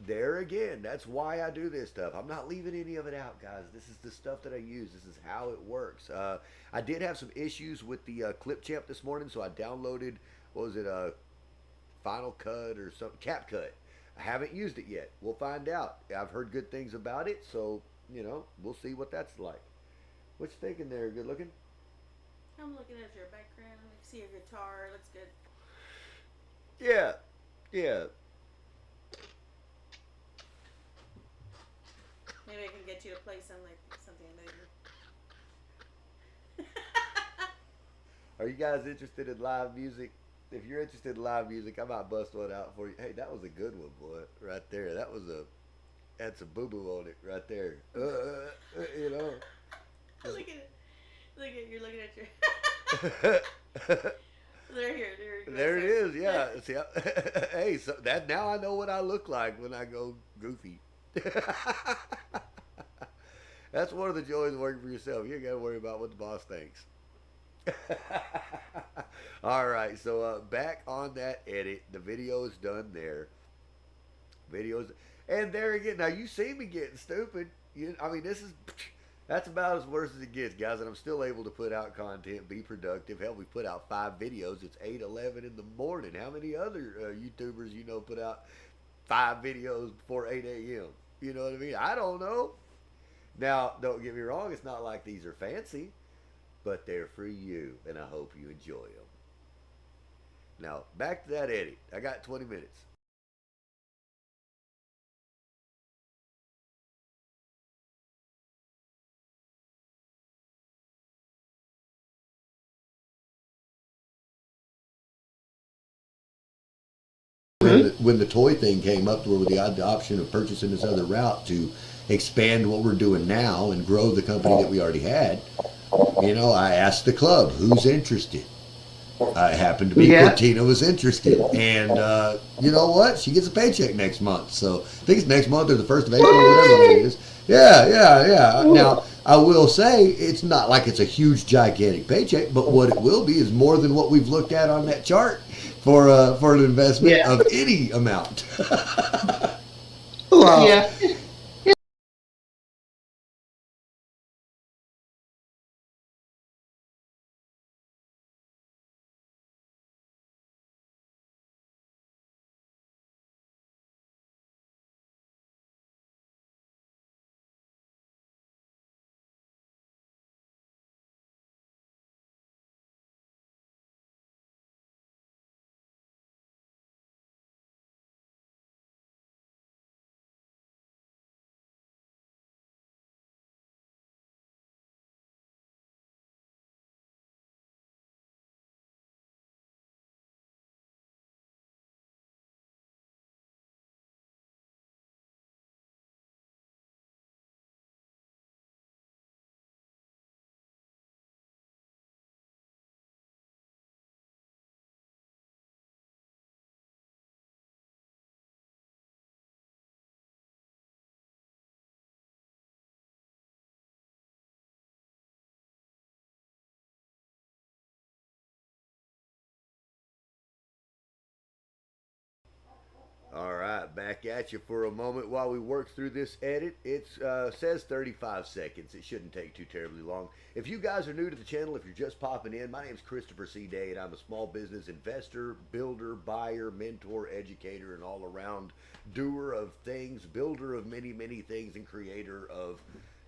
There again, that's why I do this stuff. I'm not leaving any of it out, guys. This is the stuff that I use. This is how it works. I did have some issues with the Clip Champ this morning, so I downloaded, what was it, Final Cut or some Cap Cut. I haven't used it yet. We'll find out. I've heard good things about it, so we'll see what that's like. What you thinking there? Good looking? I'm looking at your background. I see your guitar. It looks good. Yeah, yeah. Maybe I can get you to play something later. Are you guys interested in live music? If you're interested in live music, I might bust one out for you. Hey, that was a good one, boy, right there. That's a boo boo on it right there. You know. Look at it. Look at you're looking at your. There you go. There it is. Yeah. See, hey, so that now I know what I look like when I go goofy. That's one of the joys of working for yourself. You ain't got to worry about what the boss thinks. All right, so back on that edit, the video is done there. Videos, and there again. Now you see me getting stupid. I mean, that's about as worse as it gets, guys. And I'm still able to put out content, be productive. Hell, we put out 5 videos. It's 8:11 in the morning. How many other YouTubers put out 5 videos before 8 a.m.? You know what I mean? I don't know. Now, don't get me wrong. It's not like these are fancy, but they're for you, and I hope you enjoy them. Now, back to that edit. I got 20 minutes. When the toy thing came up, where we had the option of purchasing this other route to expand what we're doing now and grow the company that we already had, I asked the club who's interested. I happened to be Yeah. Cortina was interested, and you know what? She gets a paycheck next month. So I think it's next month or the 1st of April, whatever it is. Yeah, yeah, yeah. Now I will say it's not like it's a huge, gigantic paycheck, but what it will be is more than what we've looked at on that chart for an investment Yeah. of any amount. Wow. Yeah. back at you for a moment while we work through this edit. It says 35 seconds. It shouldn't take too terribly long. If you guys are new to the channel, if you're just popping in, my name is Christopher C. Day, and I'm a small business investor, builder, buyer, mentor, educator, and all around doer of things, builder of many, many things, and creator of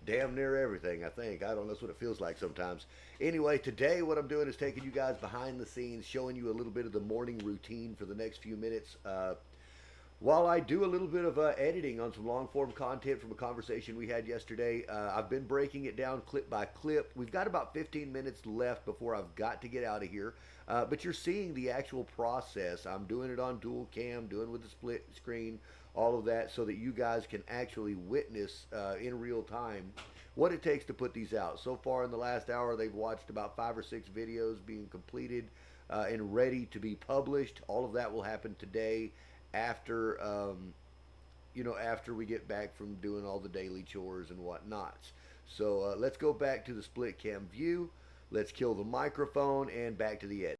damn near everything, I think. I don't know, that's what it feels like sometimes. Anyway, today what I'm doing is taking you guys behind the scenes, showing you a little bit of the morning routine for the next few minutes. While I do a little bit of editing on some long form content from a conversation we had yesterday, I've been breaking it down clip by clip. We've got about 15 minutes left before I've got to get out of here. But you're seeing the actual process. I'm doing it on dual cam, doing with the split screen, all of that, so that you guys can actually witness in real time what it takes to put these out. So far in the last hour, they've watched about 5 or 6 videos being completed and ready to be published. All of that will happen today after after we get back from doing all the daily chores and whatnots. So let's go back to the split cam view. Let's kill the microphone and back to the edit.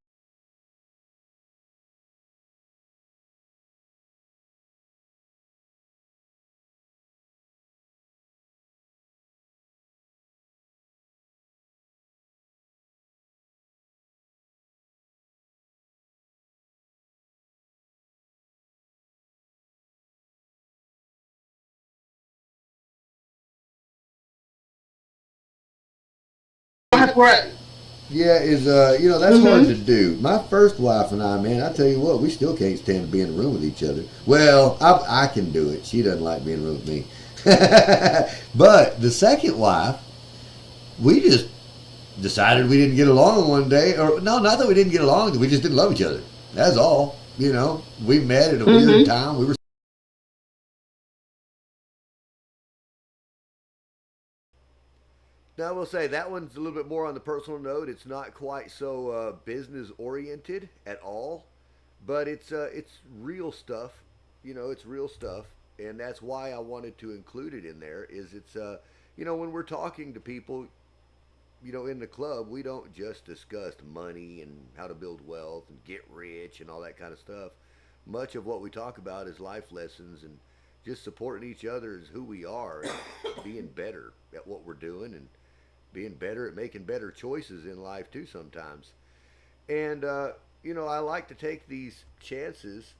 Right. Yeah, that's hard to do. My first wife and I, man, I tell you what, we still can't stand to be in a room with each other. Well, I can do it. She doesn't like being in a room with me. But the second wife, we just decided we didn't get along one day. Or, no, not that we didn't get along, we just didn't love each other. That's all. We met at a weird time. We were. Now, I will say that one's a little bit more on the personal note. It's not quite so business oriented at all, but it's real stuff. It's real stuff, and that's why I wanted to include it in there. Is it's when we're talking to people, in the club, we don't just discuss money and how to build wealth and get rich and all that kind of stuff. Much of what we talk about is life lessons and just supporting each other as who we are and being better at what we're doing and being better at making better choices in life too sometimes. And I like to take these chances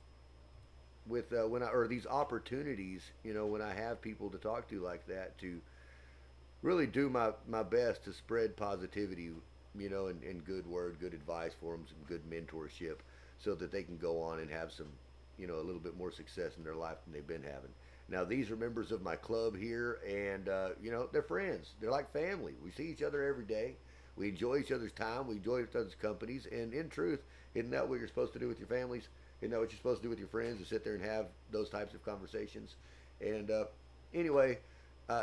with or these opportunities, when I have people to talk to like that, to really do my best to spread positivity, and good word, good advice for them, some good mentorship, so that they can go on and have some, a little bit more success in their life than they've been having. Now, these are members of my club here, and, they're friends. They're like family. We see each other every day. We enjoy each other's time. We enjoy each other's companies. And in truth, isn't that what you're supposed to do with your families? Isn't that what you're supposed to do with your friends, is sit there and have those types of conversations? And anyway,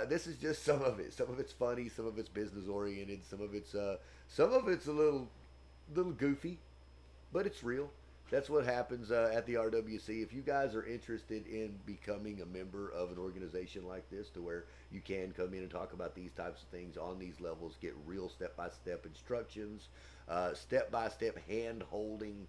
this is just some of it. Some of it's funny. Some of it's business oriented. Some of it's a little goofy, but it's real. That's what happens at the RWC. If you guys are interested in becoming a member of an organization like this, to where you can come in and talk about these types of things on these levels, get real step-by-step instructions, step-by-step hand-holding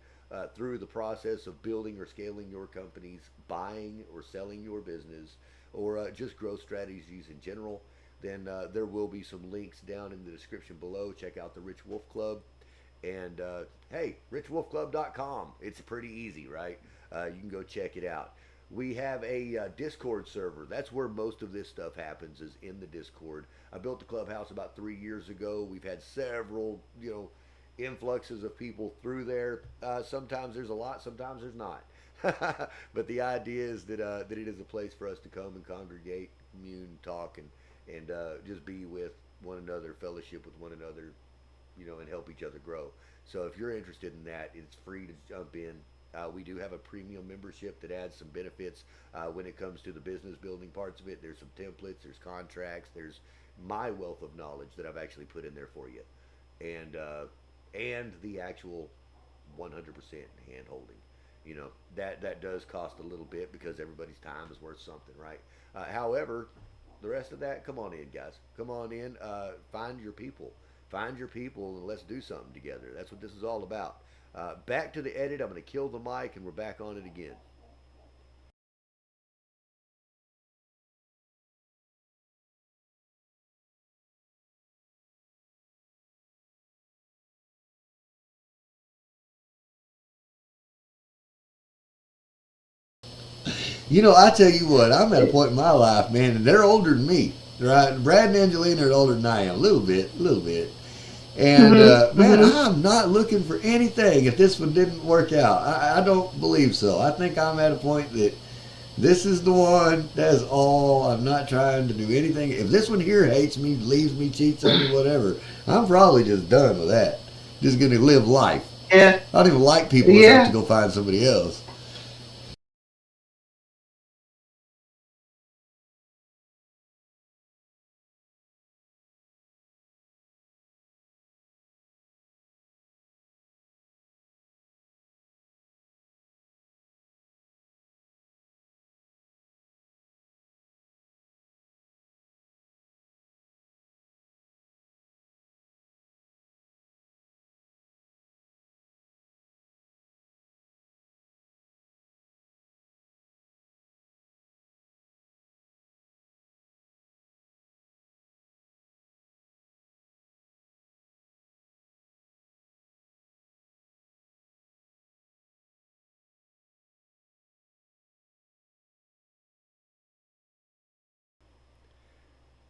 through the process of building or scaling your companies, buying or selling your business, or just growth strategies in general, then there will be some links down in the description below. Check out the Rich Wolf Club. And hey, richwolfclub.com. It's pretty easy, right? You can go check it out. We have a Discord server. That's where most of this stuff happens, is in the Discord. I built the Clubhouse about 3 years ago. We've had several, influxes of people through there. Sometimes there's a lot, sometimes there's not. But the idea is that it is a place for us to come and congregate, commune, talk, and just be with one another, fellowship with one another, and help each other grow. So if you're interested in that, it's free to jump in. We do have a premium membership that adds some benefits when it comes to the business building parts of it. There's some templates, there's contracts, there's my wealth of knowledge that I've actually put in there for you, and the actual 100% hand holding. That does cost a little bit because everybody's time is worth something, right? However, the rest of that, come on in, guys. Come on in. Find your people. Find your people and let's do something together. That's what this is all about. Back to the edit. I'm going to kill the mic and we're back on it again. You know, I tell you what, I'm at a point in my life, man, and they're older than me, right? Brad and Angelina are older than I am, a little bit, a little bit. And man, Mm-hmm. I'm not looking for anything if this one didn't work out. I don't believe so. I think I'm at a point that this is the one. That's all. I'm not trying to do anything. If this one here hates me, leaves me, cheats on me, whatever, I'm probably just done with that. Just gonna live life. Yeah. I don't even like people enough to Yeah. go find somebody else.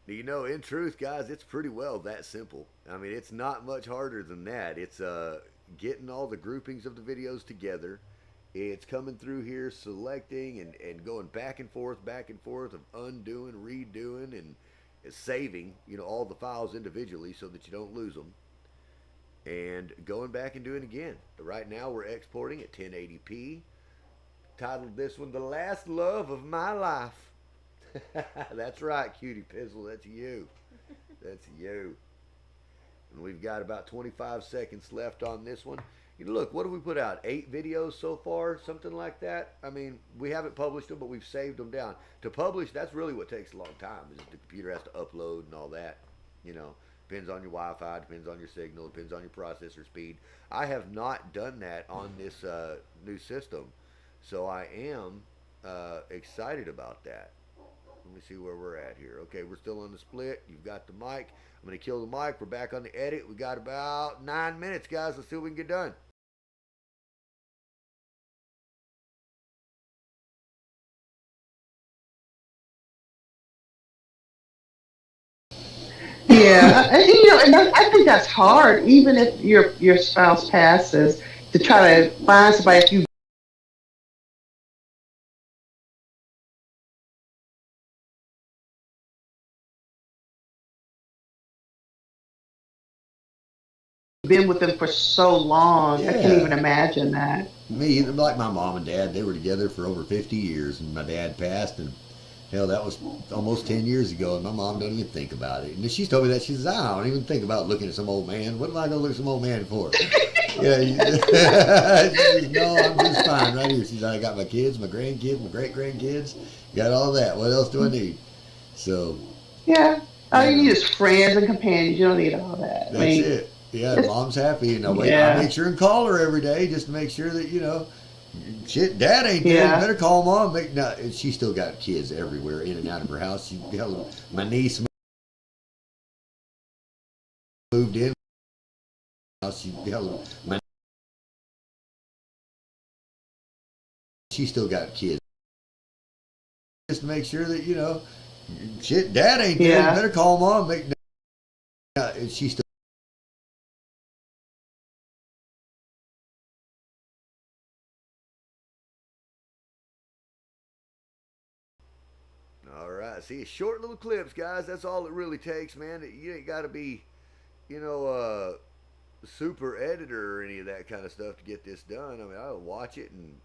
You know, in truth, guys, it's pretty well that simple. I mean, it's not much harder than that. It's getting all the groupings of the videos together. It's coming through here, selecting and going back and forth of undoing, redoing, and saving, you know, all the files individually so that you don't lose them. And going back and doing it again. Right now, we're exporting at 1080p. Titled this one, The Last Love of My Life. That's right, Cutie Pizzle. That's you. That's you. And we've got about 25 seconds left on this one. You know, look, what have we put out? 8 videos so far, something like that. I mean, we haven't published them, but we've saved them down. To publish, that's really what takes a long time. Is the computer has to upload and all that. You know, depends on your Wi-Fi, depends on your signal, depends on your processor speed. I have not done that on this new system, so I am excited about that. Let me see where we're at here. Okay, we're still on the split. You've got the mic. I'm going to kill the mic. We're back on the edit. We got about 9 minutes, guys. Let's see what we can get done. Yeah. And, and I think that's hard, even if your spouse passes, to try to find somebody if you've been with them for so long. I can't Yeah. even imagine that. Me, like my mom and dad, they were together for over 50 years, and my dad passed, and hell, that was almost 10 years ago, and my mom doesn't even think about it. And she's told me that. She says, I don't even think about looking at some old man. What am I going to look at some old man for? Yeah, she says, no, I'm just fine right here. She says, I got my kids, my grandkids, my great grandkids, got all that. What else do I need? So, Yeah. All you you need know, is friends and companions. You don't need all that. I that's mean, it. Yeah, and it's, mom's happy. You know, I yeah. make sure and call her every day just to make sure that, you know, shit, dad ain't there. You Yeah. better call mom. Now, she still got kids everywhere in and out of her house. Hell, my niece moved in. Hell, she still got kids. Just to make sure that, you know, shit, dad ain't there. You Yeah. better call mom. Now, she still. All right. See, short little clips, guys. That's all it really takes, man. You ain't got to be, you know, super editor or any of that kind of stuff to get this done. I mean, I'll watch it and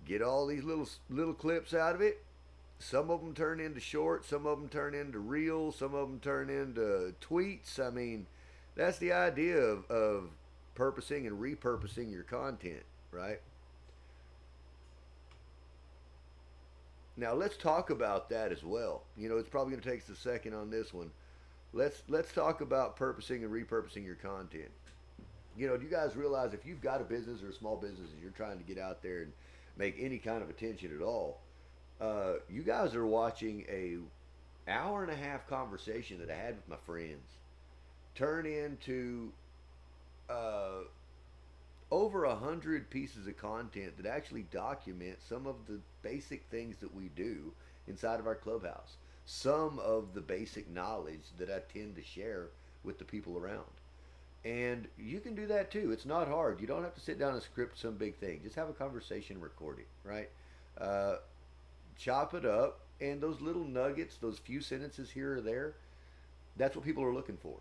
get all these little clips out of it. Some of them turn into shorts, some of them turn into reels, some of them turn into tweets. I mean, that's the idea of purposing and repurposing your content, right? Now let's talk about that as well. You know, it's probably going to take us a second on this one. Let's talk about purposing and repurposing your content. You know, do you guys realize if you've got a business or a small business and you're trying to get out there and make any kind of attention at all, you guys are watching a hour and a half conversation that I had with my friends turn into uh, over 100 pieces of content that actually document some of the basic things that we do inside of our clubhouse. Some of the basic knowledge that I tend to share with the people around. And you can do that too. It's not hard. You don't have to sit down and script some big thing. Just have a conversation, record it, right? Uh, Chop it up, and those little nuggets, those few sentences here or there, that's what people are looking for.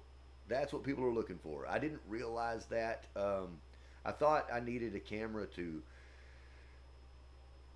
That's what people are looking for. I didn't realize that. I thought I needed a camera to.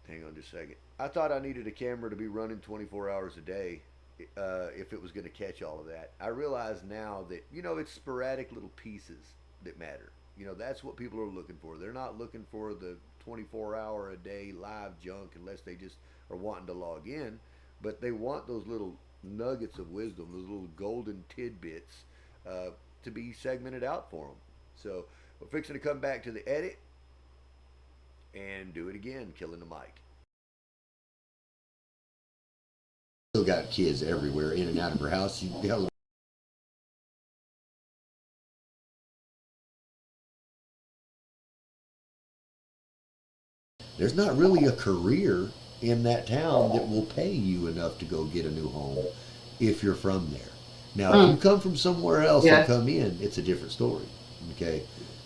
Hang on just a second. I thought I needed a camera to be running 24 hours a day if it was going to catch all of that. I realize now that, it's sporadic little pieces that matter. That's what people are looking for. They're not looking for the 24-hour a day live junk unless they just are wanting to log in. But they want those little nuggets of wisdom, those little golden tidbits to be segmented out for them. So we're fixing to come back to the edit and do it again, killing the mic. Still got kids everywhere in and out of her house. There's not really a career in that town that will pay you enough to go get a new home if you're from there. Now, if you come from somewhere else and come in, it's a different story. Okay,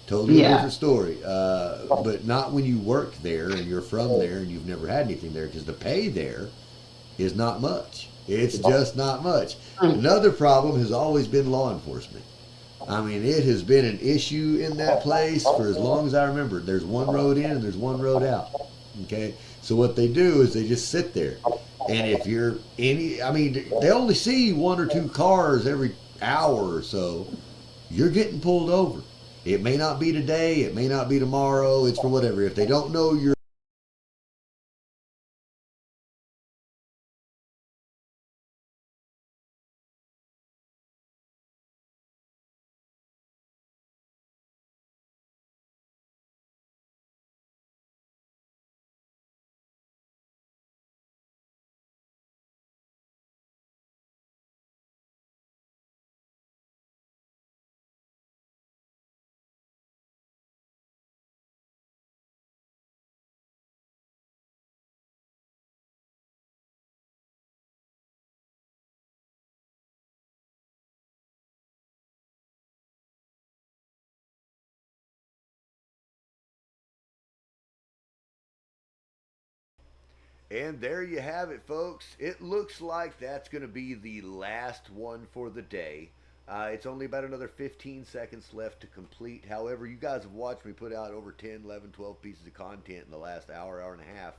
totally a different story. But not when you work there and you're from there and you've never had anything there, because the pay there is not much. It's just not much. Another problem has always been law enforcement. I mean, it has been an issue in that place for as long as I remember. There's one road in and there's one road out. Okay, so what they do is they just sit there. And if you're they only see one or two cars every hour or so. You're getting pulled over. It may not be today, it may not be tomorrow, it's for whatever. If they don't know you're And there you have it, folks. It looks like that's going to be the last one for the day. It's only about another 15 seconds left to complete. However, you guys have watched me put out over 10, 11, 12 pieces of content in the last hour, hour and a half.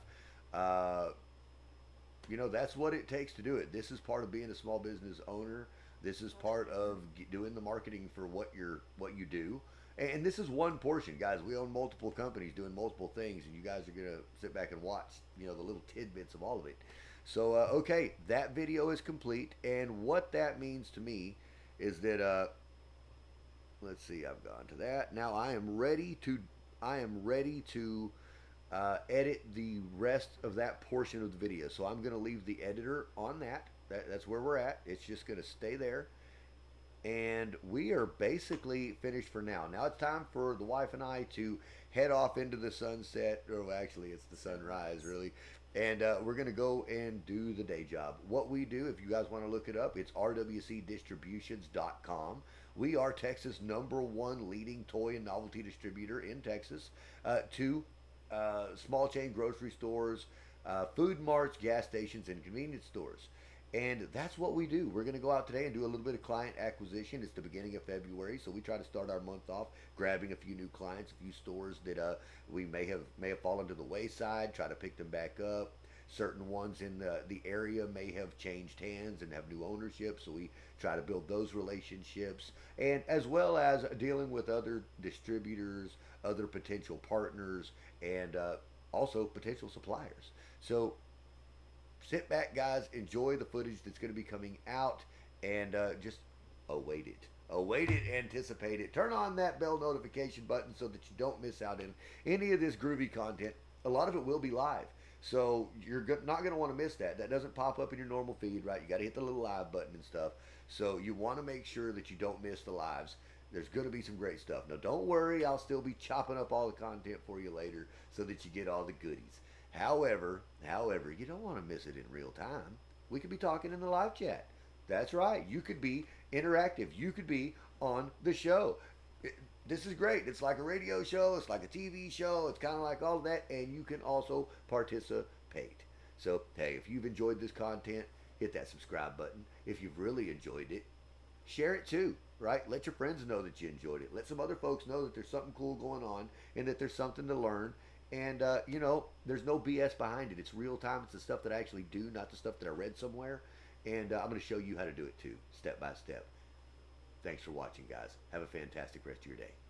That's what it takes to do it. This is part of being a small business owner. This is part of doing the marketing for what you do. And this is one portion, guys. We own multiple companies doing multiple things, and you guys are gonna sit back and watch, the little tidbits of all of it. So, okay, that video is complete, and what that means to me is that let's see, I've gone to that. Now I am ready to edit the rest of that portion of the video. So I'm gonna leave the editor on that's where we're at. It's just gonna stay there. And we are basically finished for now. Now it's time for the wife and I to head off into the sunset, or actually it's the sunrise, really. And we're going to go and do the day job. What we do, if you guys want to look it up, it's rwcdistributions.com. We are Texas' #1 leading toy and novelty distributor in Texas to small chain grocery stores, food marts, gas stations, and convenience stores. And that's what we do. We're going to go out today and do a little bit of client acquisition. It's the beginning of February, so we try to start our month off grabbing a few new clients, a few stores that we may have fallen to the wayside, try to pick them back up. Certain ones in the area may have changed hands and have new ownership, so we try to build those relationships, and as well as dealing with other distributors, other potential partners, and also potential suppliers. So sit back, guys, enjoy the footage that's going to be coming out, and just await it. Await it, anticipate it. Turn on that bell notification button so that you don't miss out on any of this groovy content. A lot of it will be live, so you're not going to want to miss that. That doesn't pop up in your normal feed, right? You got to hit the little live button and stuff. So you want to make sure that you don't miss the lives. There's going to be some great stuff. Now, don't worry, I'll still be chopping up all the content for you later so that you get all the goodies. However, you don't want to miss it in real time. We could be talking in the live chat. That's right. You could be interactive. You could be on the show. This is great. It's like a radio show. It's like a TV show. It's kind of like all of that. And you can also participate. So, hey, if you've enjoyed this content, hit that subscribe button. If you've really enjoyed it, share it too, right? Let your friends know that you enjoyed it. Let some other folks know that there's something cool going on and that there's something to learn. And, there's no BS behind it. It's real time. It's the stuff that I actually do, not the stuff that I read somewhere. And I'm going to show you how to do it too, step by step. Thanks for watching, guys. Have a fantastic rest of your day.